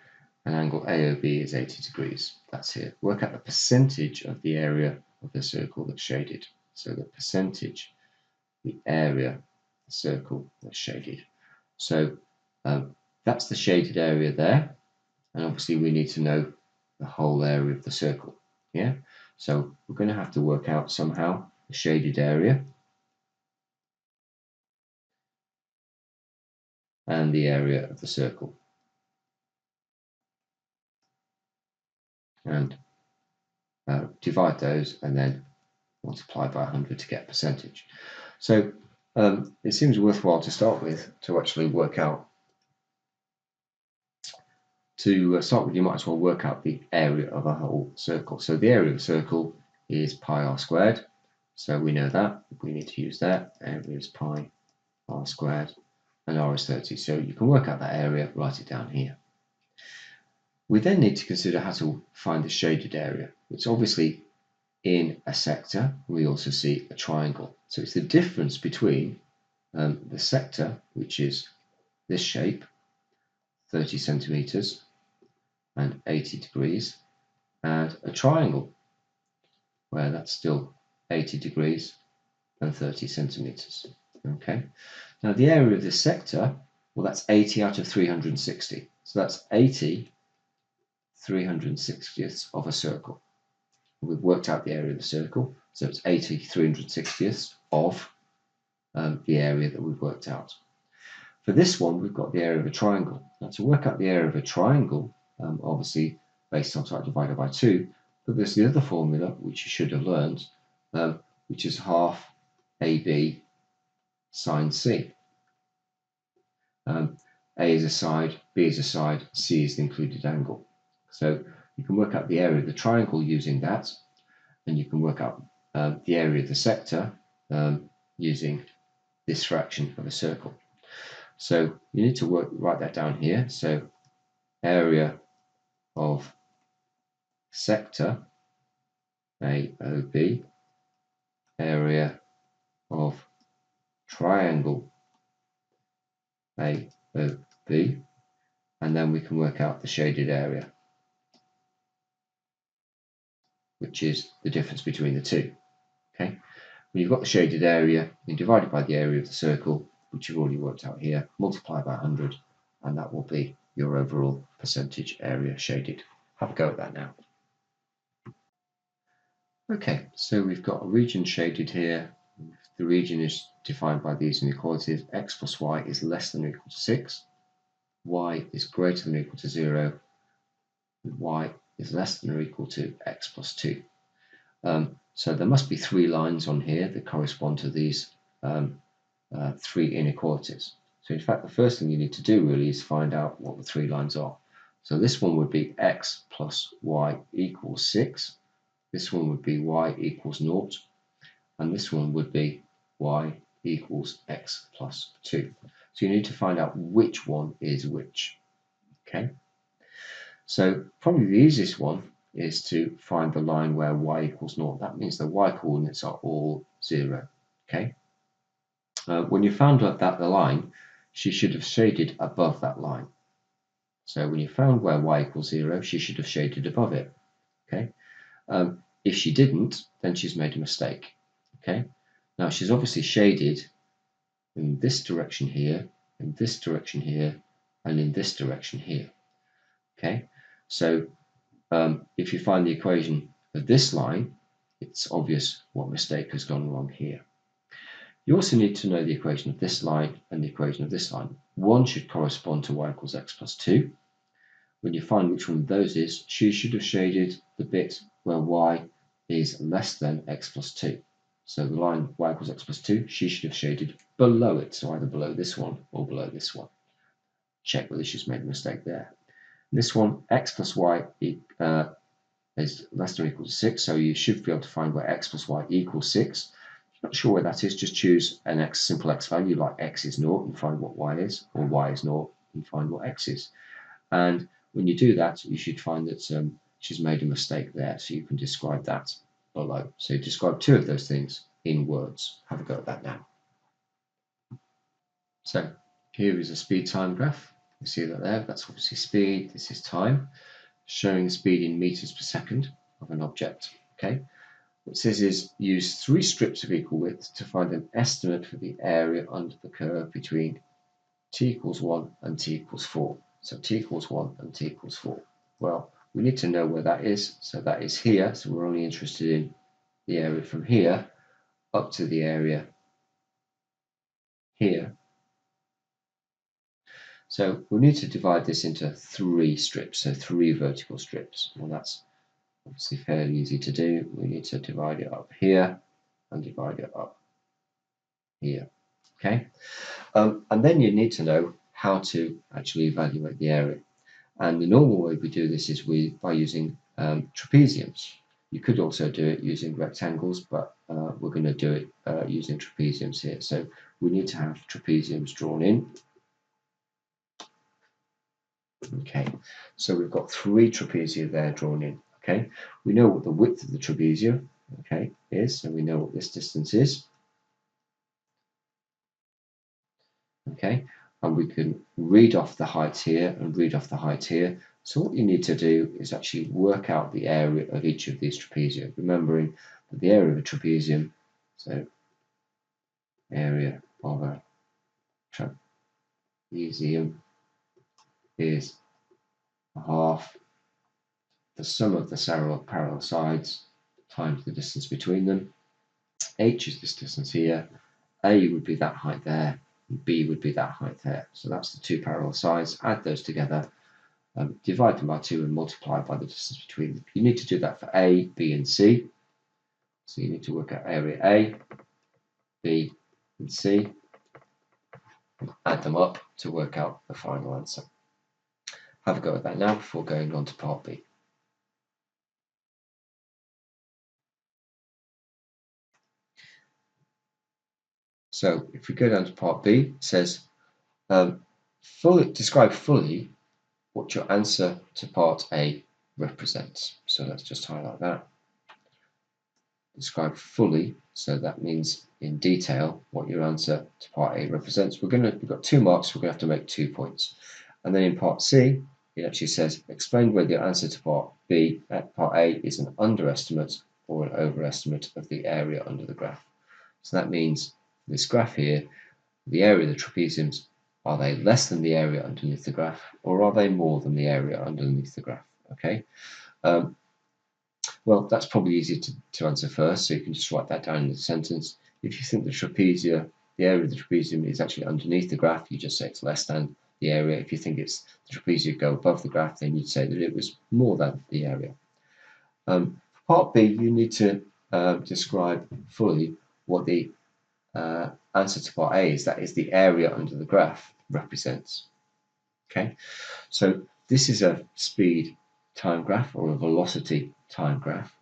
And angle AOB is 80 degrees, that's here. Work out the percentage of the area of the circle that's shaded. So the percentage, the area of the circle that's shaded. So that's the shaded area there. And obviously we need to know the whole area of the circle. Yeah, so we're going to have to work out somehow the shaded area and the area of the circle, and divide those and then multiply by 100 to get percentage. So it seems worthwhile to start with to actually work out. To start with, you might as well work out the area of a whole circle. So the area of a circle is pi r squared. So we know that. We need to use that. Area is pi r squared, and r is 30. So you can work out that area, write it down here. We then need to consider how to find the shaded area. It's obviously in a sector. We also see a triangle. So it's the difference between the sector, which is this shape, 30 centimeters and 80 degrees, and a triangle where that's still 80 degrees and 30 centimeters. Okay. Now the area of this sector, well, that's 80 out of 360. So that's 80 360ths of a circle. We've worked out the area of the circle, so it's 80 360ths of the area that we've worked out. For this one, we've got the area of a triangle. Now, to work out the area of a triangle, obviously base times height divided by 2, but there's the other formula which you should have learned, which is half AB sine C. A is a side, B is a side, C is the included angle. So you can work out the area of the triangle using that, and you can work out the area of the sector using this fraction of a circle. So you need to write that down here. So area of sector AOB, area of triangle AOB, and then we can work out the shaded area, which is the difference between the two. Okay, when you've got the shaded area, you divide it by the area of the circle, which you've already worked out here, multiply by 100, and that will be your overall percentage area shaded. Have a go at that now. Okay, so we've got a region shaded here. The region is defined by these inequalities. X plus y is less than or equal to 6. Y is greater than or equal to 0. And y is less than or equal to x plus 2. So there must be 3 lines on here that correspond to these 3 inequalities. So in fact, the first thing you need to do really is find out what the 3 lines are. So this one would be x plus y equals 6. This one would be y equals 0. And this one would be y equals x plus 2. So you need to find out which one is which. Okay. So probably the easiest one is to find the line where y equals 0. That means the y coordinates are all 0. Okay. When you found out that the line, she should have shaded above that line. So when you found where y equals 0, she should have shaded above it. Okay. If she didn't, then she's made a mistake. Okay. Now she's obviously shaded in this direction here, in this direction here, and in this direction here. Okay. So if you find the equation of this line, it's obvious what mistake has gone wrong here. You also need to know the equation of this line and the equation of this line. One should correspond to y equals x plus 2. When you find which one of those is, she should have shaded the bit where y is less than x plus 2. So the line y equals x plus 2, she should have shaded below it, so either below this one or below this one. Check whether she's made a mistake there. This one, x plus y is less than or equal to 6, so you should be able to find where x plus y equals 6. If you're not sure where that is, just choose an simple x value like x is 0 and find what y is, or y is 0 and find what x is. And when you do that, you should find that she's made a mistake there, so you can describe that below. So describe 2 of those things in words. Have a go at that now. So here is a speed time graph. You see that there, that's obviously speed, this is time, showing the speed in meters per second of an object. Okay. What it says is use 3 strips of equal width to find an estimate for the area under the curve between t equals 1 and t equals 4. So t equals 1 and t equals 4. Well, we need to know where that is. So that is here. So we're only interested in the area from here up to the area here. So we need to divide this into 3 strips, so 3 vertical strips. Well, that's obviously fairly easy to do. We need to divide it up here and divide it up here. Okay, and then you need to know how to actually evaluate the area. And the normal way we do this is by using trapeziums. You could also do it using rectangles, but we're going to do it using trapeziums here. So we need to have trapeziums drawn in. Okay, so we've got 3 trapezia there drawn in. Okay, we know what the width of the trapezia, okay, is, so we know what this distance is. Okay, and we can read off the height here and read off the height here. So what you need to do is actually work out the area of each of these trapezia, remembering that the area of a trapezium, so area of a trapezium is half the sum of the parallel sides times the distance between them. H is this distance here, A would be that height there, and B would be that height there. So that's the 2 parallel sides. Add those together, divide them by 2 and multiply by the distance between them. You need to do that for A, B and C. So you need to work out area A, B and C, and add them up to work out the final answer. Have a go at that now before going on to part B. So if we go down to part B, it says describe fully what your answer to part A represents. So let's just highlight that. Describe fully, so that means in detail what your answer to part A represents. We've got 2 marks, we're going to have to make 2 points. And then in part C, it actually says explain whether your answer to part A is an underestimate or an overestimate of the area under the graph. So that means this graph here, the area of the trapeziums, are they less than the area underneath the graph, or are they more than the area underneath the graph? Okay. Well, that's probably easier to answer first, so you can just write that down in the sentence. If you think the area of the trapezium is actually underneath the graph, you just say it's less than the area. If you think it's the trapezium go above the graph, then you'd say that it was more than the area. For part B, you need to describe fully what the answer to part A is. That is the area under the graph represents. Okay, so this is a speed time graph or a velocity time graph,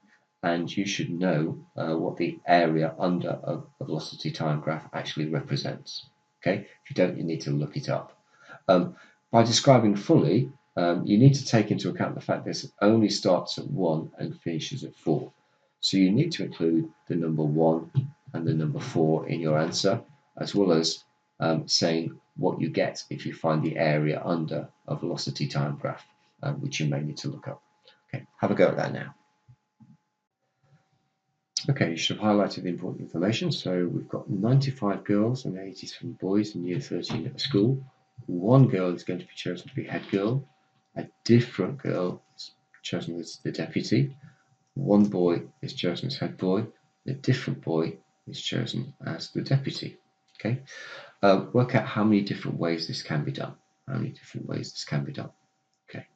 and you should know what the area under a velocity time graph actually represents. Okay, if you don't, you need to look it up. By describing fully, you need to take into account the fact this only starts at 1 and finishes at 4. So you need to include the number 1 and the number 4 in your answer, as well as saying what you get if you find the area under a velocity time graph, which you may need to look up. Okay, have a go at that now. Okay, you should have highlighted the important information. So we've got 95 girls and 87 boys in year 13 at the school. One girl is going to be chosen to be head girl. A different girl is chosen as the deputy. One boy is chosen as head boy. A different boy is chosen as the deputy. Okay, work out how many different ways this can be done. Okay,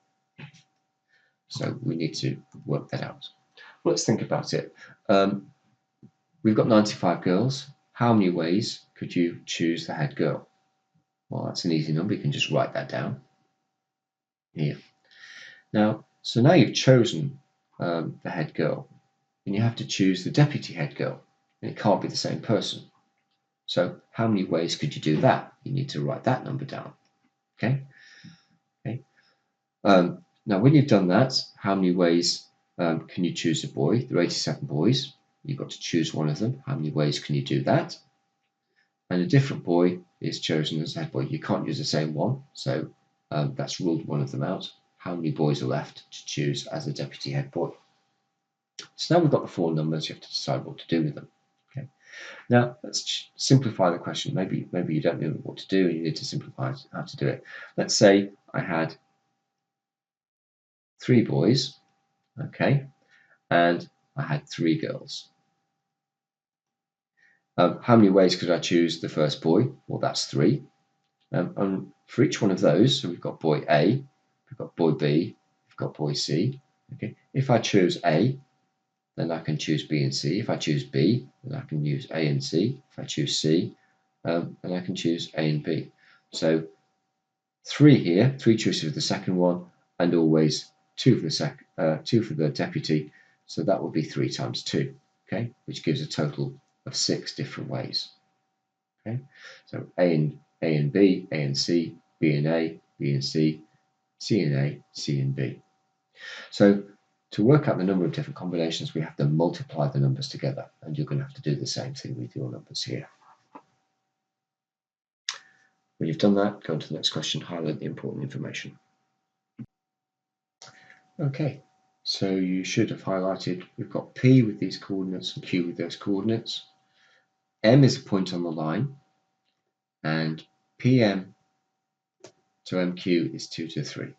so we need to work that out. Let's think about it. We've got 95 girls. How many ways could you choose the head girl? Well, that's an easy number. You can just write that down here. Now you've chosen the head girl, and you have to choose the deputy head girl, and it can't be the same person. So how many ways could you do that? You need to write that number down. Okay. Now, when you've done that, how many ways can you choose a boy? There are 87 boys. You've got to choose one of them. How many ways can you do that? And a different boy is chosen as head boy. You can't use the same one, so that's ruled one of them out. How many boys are left to choose as a deputy head boy? So now we've got the 4 numbers. You have to decide what to do with them. Okay. Now let's simplify the question. Maybe you don't know what to do, and you need to simplify how to do it. Let's say I had 3 boys, okay, and I had 3 girls. How many ways could I choose the first boy? Well, that's 3. And for each one of those, so we've got boy A, we've got boy B, we've got boy C. Okay, if I choose A, then I can choose B and C. If I choose B, then I can use A and C. If I choose C, then I can choose A and B. So 3 here, 3 choices for the second one, and always 2 for the deputy. So that would be 3 times 2, okay, which gives a total of 6 different ways. Okay, so A and B, A and C, B and A, B and C, C and A, C and B. So to work out the number of different combinations, we have to multiply the numbers together, and you're going to have to do the same thing with your numbers here. When you've done that, go on to the next question, highlight the important information. Okay, so you should have highlighted, we've got P with these coordinates and Q with those coordinates. M is a point on the line, and PM to MQ is 2 to 3.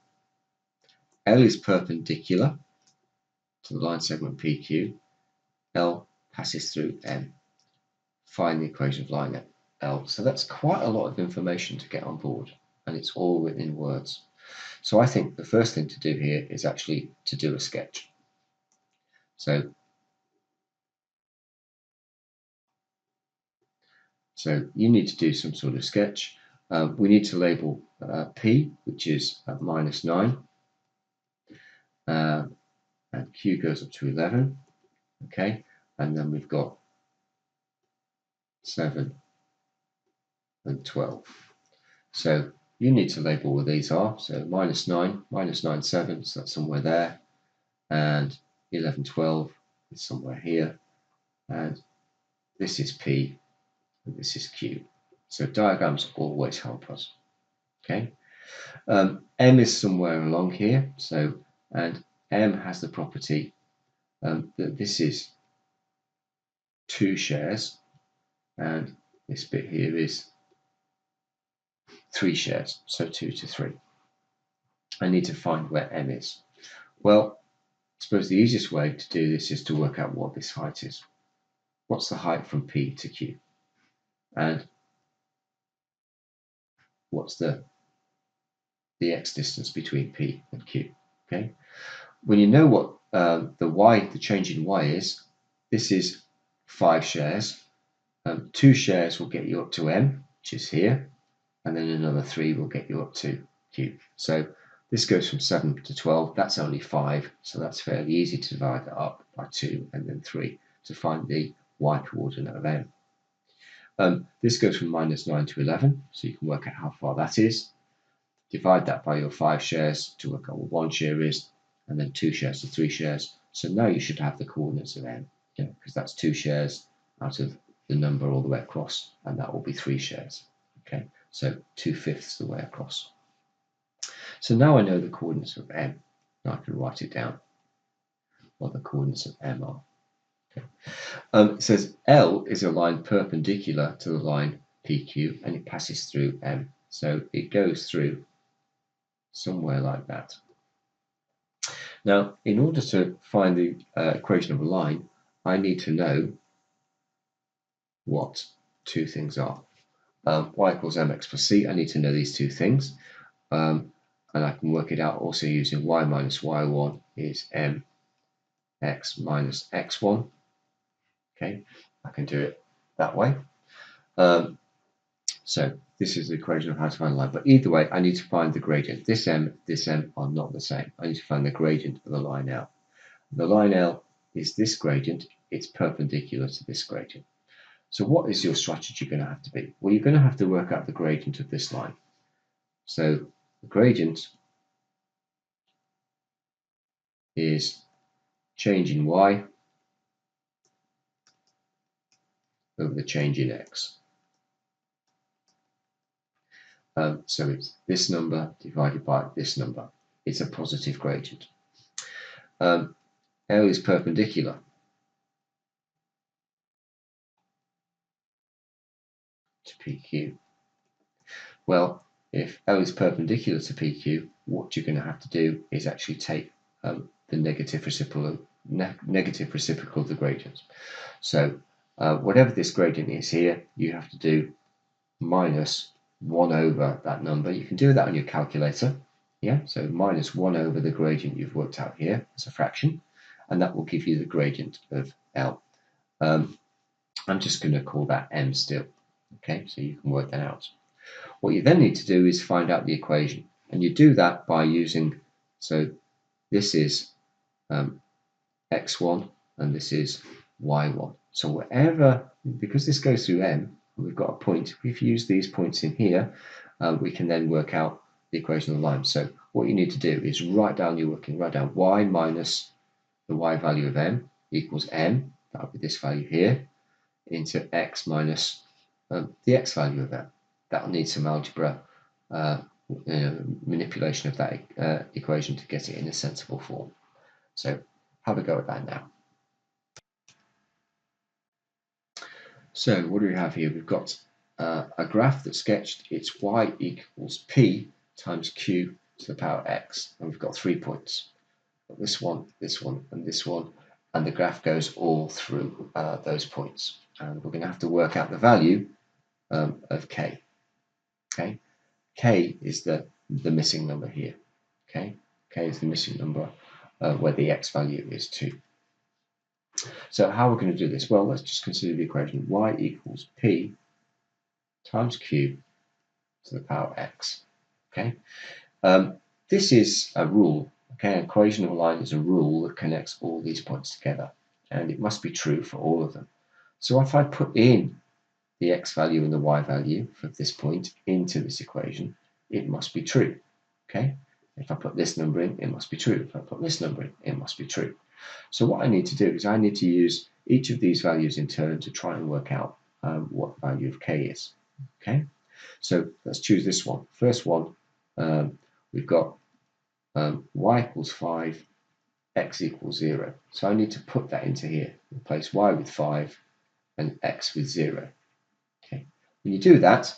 L is perpendicular to the line segment PQ. L passes through M. Find the equation of line L. So that's quite a lot of information to get on board, and it's all written in words. So I think the first thing to do here is actually to do a sketch. So you need to do some sort of sketch. We need to label P, which is at -9, and Q goes up to 11. Okay, and then we've got 7 and 12. So you need to label where these are. So -9, -9, 7, so that's somewhere there, and 11, 12 is somewhere here, and this is P, and this is Q. So diagrams always help us. Okay, M is somewhere along here, and M has the property that this is 2 shares, and this bit here is 3 shares, so 2 to 3. I need to find where M is. Well, suppose the easiest way to do this is to work out what this height is. What's the height from P to Q? And what's the x distance between P and Q? Okay. When you know what the change in y is, this is 5 shares. 2 shares will get you up to M, which is here, and then another 3 will get you up to Q. So this goes from 7 to 12. That's only 5, so that's fairly easy to divide that up by 2 and then 3 to find the y coordinate of M. This goes from -9 to 11, so you can work out how far that is. Divide that by your 5 shares to work out what 1 share is, and then 2 shares to 3 shares. So now you should have the coordinates of M, because that's 2 shares out of the number all the way across, and that will be 3 shares. Okay, so 2/5 the way across. So now I know the coordinates of M. Now I can write it down, what the coordinates of M are. Okay. It says L is a line perpendicular to the line PQ, and it passes through M. So it goes through somewhere like that. Now, in order to find the equation of a line, I need to know what two things are. Y equals mx plus c, I need to know these two things. And I can work it out also using y minus y1 is mx minus x1. Okay, I can do it that way. So this is the equation of how to find a line. But either way, I need to find the gradient. This m are not the same. I need to find the gradient of the line L. The line L is this gradient. It's perpendicular to this gradient. So what is your strategy going to have to be? Well, you're going to have to work out the gradient of this line. So the gradient is change in y over the change in x. So it's this number divided by this number. It's a positive gradient. L is perpendicular to PQ. Well, if L is perpendicular to PQ, what you're going to have to do is actually take the negative reciprocal of the gradient. So whatever this gradient is here, you have to do minus 1 over that number. You can do that on your calculator. Yeah, so minus 1 over the gradient you've worked out here as a fraction, and that will give you the gradient of L. I'm just going to call that M still. Okay, so you can work that out. What you then need to do is find out the equation, and you do that by using, so this is x1 and this is y1. So whatever, because this goes through M, we've got a point. If you use these points in here, we can then work out the equation of the line. So what you need to do is write down y minus the y value of M equals M, that would be this value here, into x minus the x value of M. That'll need some algebra manipulation of that equation to get it in a sensible form. So have a go at that now. So what do we have here? We've got a graph that's sketched. It's y equals p times q to the power x, and we've got 3 points. This one, and this one, and the graph goes all through those points. And we're going to have to work out the value of k. Okay, k is the missing number here. Okay, k is the missing number where the x value is 2. So how are we going to do this? Well, let's just consider the equation y equals p times q to the power x. Okay, this is a rule. Okay, an equation of a line is a rule that connects all these points together, and it must be true for all of them. So if I put in the x value and the y value for this point into this equation, it must be true. Okay, if I put this number in, it must be true. If I put this number in, it must be true. So what I need to do is I need to use each of these values in turn to try and work out what the value of k is. Okay, so let's choose this one. First one, we've got y equals 5, x equals 0. So I need to put that into here. Replace y with 5 and x with 0. Okay, when you do that,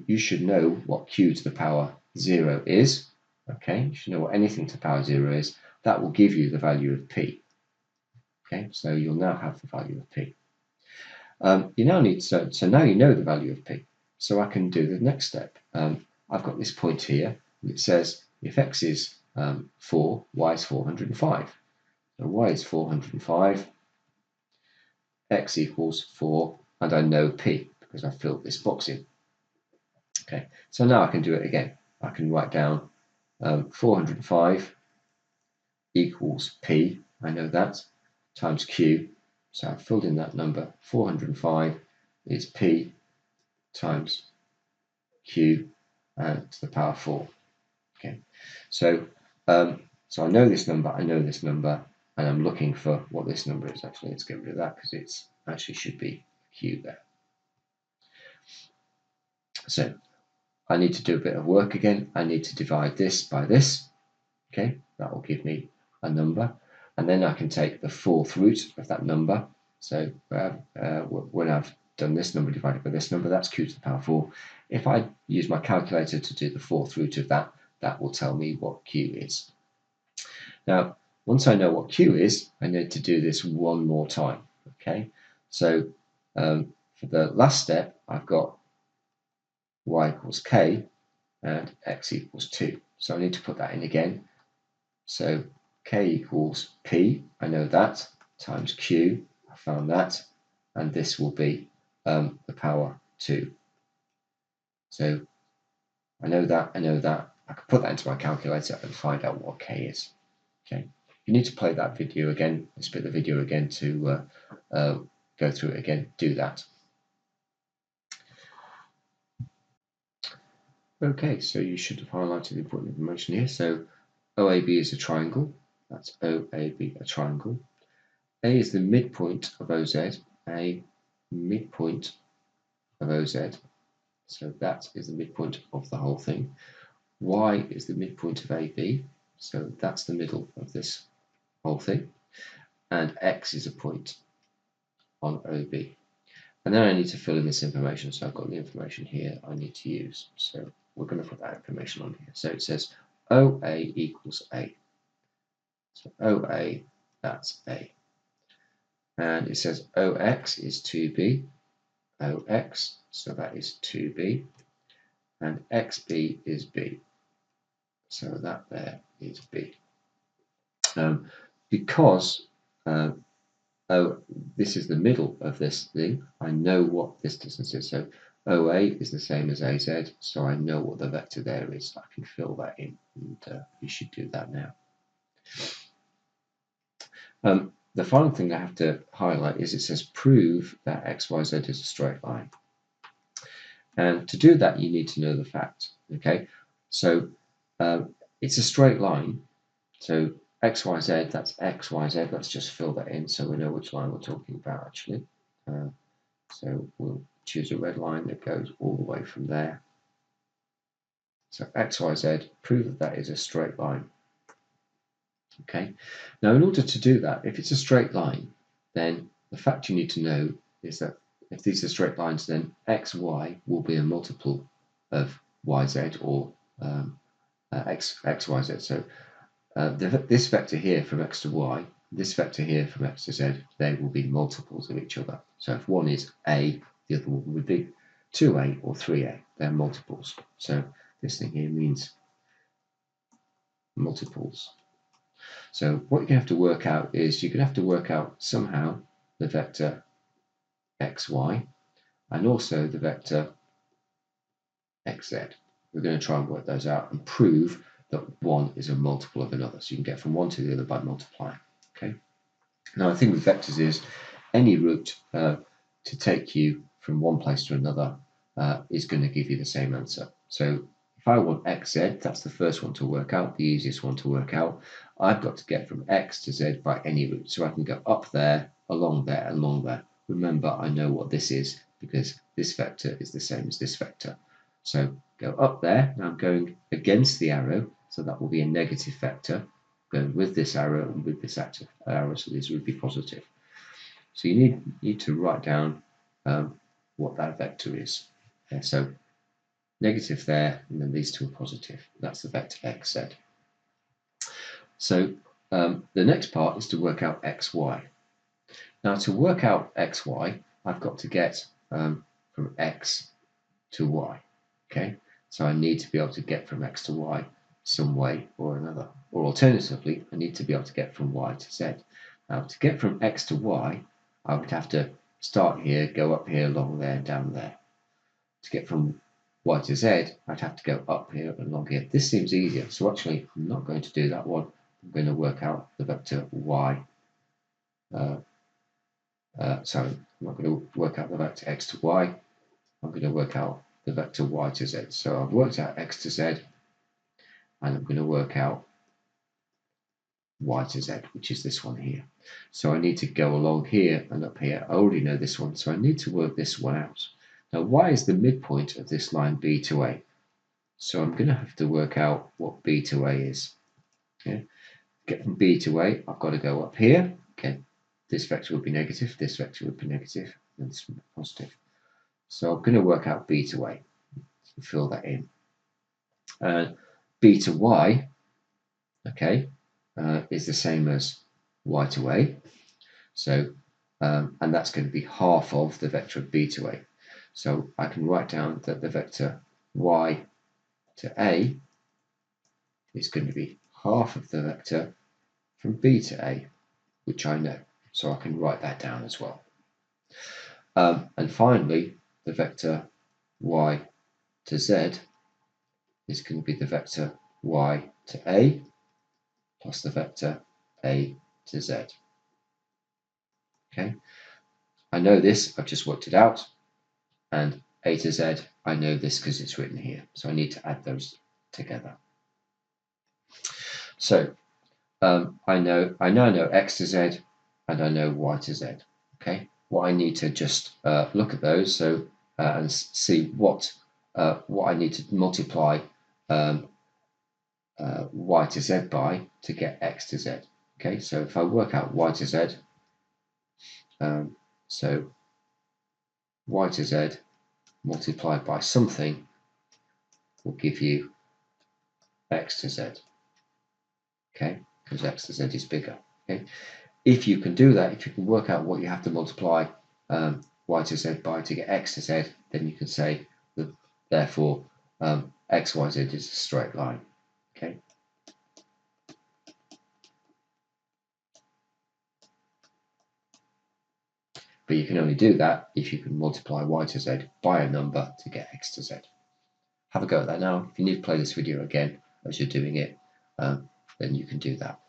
you should know what q to the power 0 is. Okay, you should know what anything to the power 0 is. that will give you the value of p. Okay, so you'll now have the value of p. You now need so now you know the value of p. So I can do the next step. I've got this point here, and it says if x is 4, y is 405. So y is 405, x equals 4, and I know p because I filled this box in. Okay, so now I can do it again. I can write down 405 equals p, I know that, times q. So I've filled in that number. 405 is p times q to the power 4. Okay, so so I know this number, and I'm looking for what this number is. Actually, let's get rid of that because it's actually should be q there. So I need to do a bit of work again. I need to divide this by this. Okay, that will give me a number, and then I can take the fourth root of that number. So when I've done this number divided by this number, that's q to the power 4. If I use my calculator to do the fourth root of that, that will tell me what q is. Now, once I know what q is, I need to do this one more time. Okay, so for the last step, I've got y equals k and x equals 2. So I need to put that in again. So k equals p, I know that, times q, I found that, and this will be the power 2. So I know that, I can put that into my calculator and find out what k is. Okay, you need to play that video again, split the video again to go through it again, do that. Okay, so you should have highlighted the important information here. So OAB is a triangle, that's OAB, a triangle. A is the midpoint of OZ, a midpoint of OZ. So that is the midpoint of the whole thing. Y is the midpoint of AB, so that's the middle of this whole thing. And X is a point on OB. And then I need to fill in this information. So I've got the information here I need to use. So we're going to put that information on here. So it says OA equals A. So OA, that's A. And it says OX is 2B. OX, so that is 2B. And XB is B. So that there is B. Because this is the middle of this thing, I know what this distance is. So OA is the same as AZ, so I know what the vector there is. I can fill that in, and you should do that now. The final thing I have to highlight is it says prove that XYZ is a straight line. And to do that, you need to know the fact. Okay, so it's a straight line. So XYZ, that's XYZ. Let's just fill that in so we know which line we're talking about actually. So we'll choose a red line that goes all the way from there. So XYZ, prove that that is a straight line. Okay, now in order to do that, if it's a straight line, then the fact you need to know is that if these are straight lines, then XY will be a multiple of YZ or XYZ. So this vector here from X to Y, this vector here from X to Z, they will be multiples of each other. So if one is A, the other one would be 2A or 3A. They're multiples. So this thing here means multiples. So what you're going to have to work out is you're going to have to work out somehow the vector xy and also the vector xz. We're going to try and work those out and prove that one is a multiple of another. So you can get from one to the other by multiplying. Okay. Now the thing with vectors is any route to take you from one place to another is going to give you the same answer. So if I want xz, that's the first one to work out, the easiest one to work out. I've got to get from x to z by any route. So I can go up there, along there, along there. Remember, I know what this is because this vector is the same as this vector. So go up there. Now I'm going against the arrow, so that will be a negative vector. Going with this arrow and with this arrow, so these would be positive. So you need to write down what that vector is. Okay, so negative there, and then these two are positive. That's the vector xz. So The next part is to work out xy. Now to work out xy, I've got to get from x to y. Okay, so I need to be able to get from x to y some way or another. Or alternatively, I need to be able to get from y to z. Now to get from x to y, I would have to start here, go up here, along there, down there. To get from y to z, I'd have to go up here and along here. This seems easier, so actually I'm not going to do that one. I'm going to work out the vector y. Sorry, I'm not going to work out the vector x to y. I'm going to work out the vector y to z. So I've worked out x to z, and I'm going to work out y to z, which is this one here. So I need to go along here and up here. I already know this one, so I need to work this one out. Now, y is the midpoint of this line b to a. So I'm going to have to work out what b to a is. Okay? Get from b to a, I've got to go up here. Okay, this vector would be negative, this vector would be negative, and this would be positive. So I'm going to work out b to a. Fill that in. B to y, okay, is the same as y to a. So, and that's going to be half of the vector of b to a. So I can write down that the vector y to a is going to be half of the vector from b to a, which I know. So I can write that down as well. And finally, the vector y to z is going to be the vector y to a plus the vector a to z. Okay, I know this, I've just worked it out, and a to z, I know this because it's written here, so I need to add those together. So I now know x to z, and I know y to z. Okay, what I need to just look at those and see what I need to multiply y to z by to get x to z. Okay, so if I work out y to z, so y to z multiplied by something will give you x to z. Okay, because x to z is bigger. Okay, if you can do that, if you can work out what you have to multiply y to z by to get x to z, then you can say that therefore xyz is a straight line. Okay. But you can only do that if you can multiply y to z by a number to get x to z. Have a go at that now. If you need to play this video again as you're doing it, then you can do that.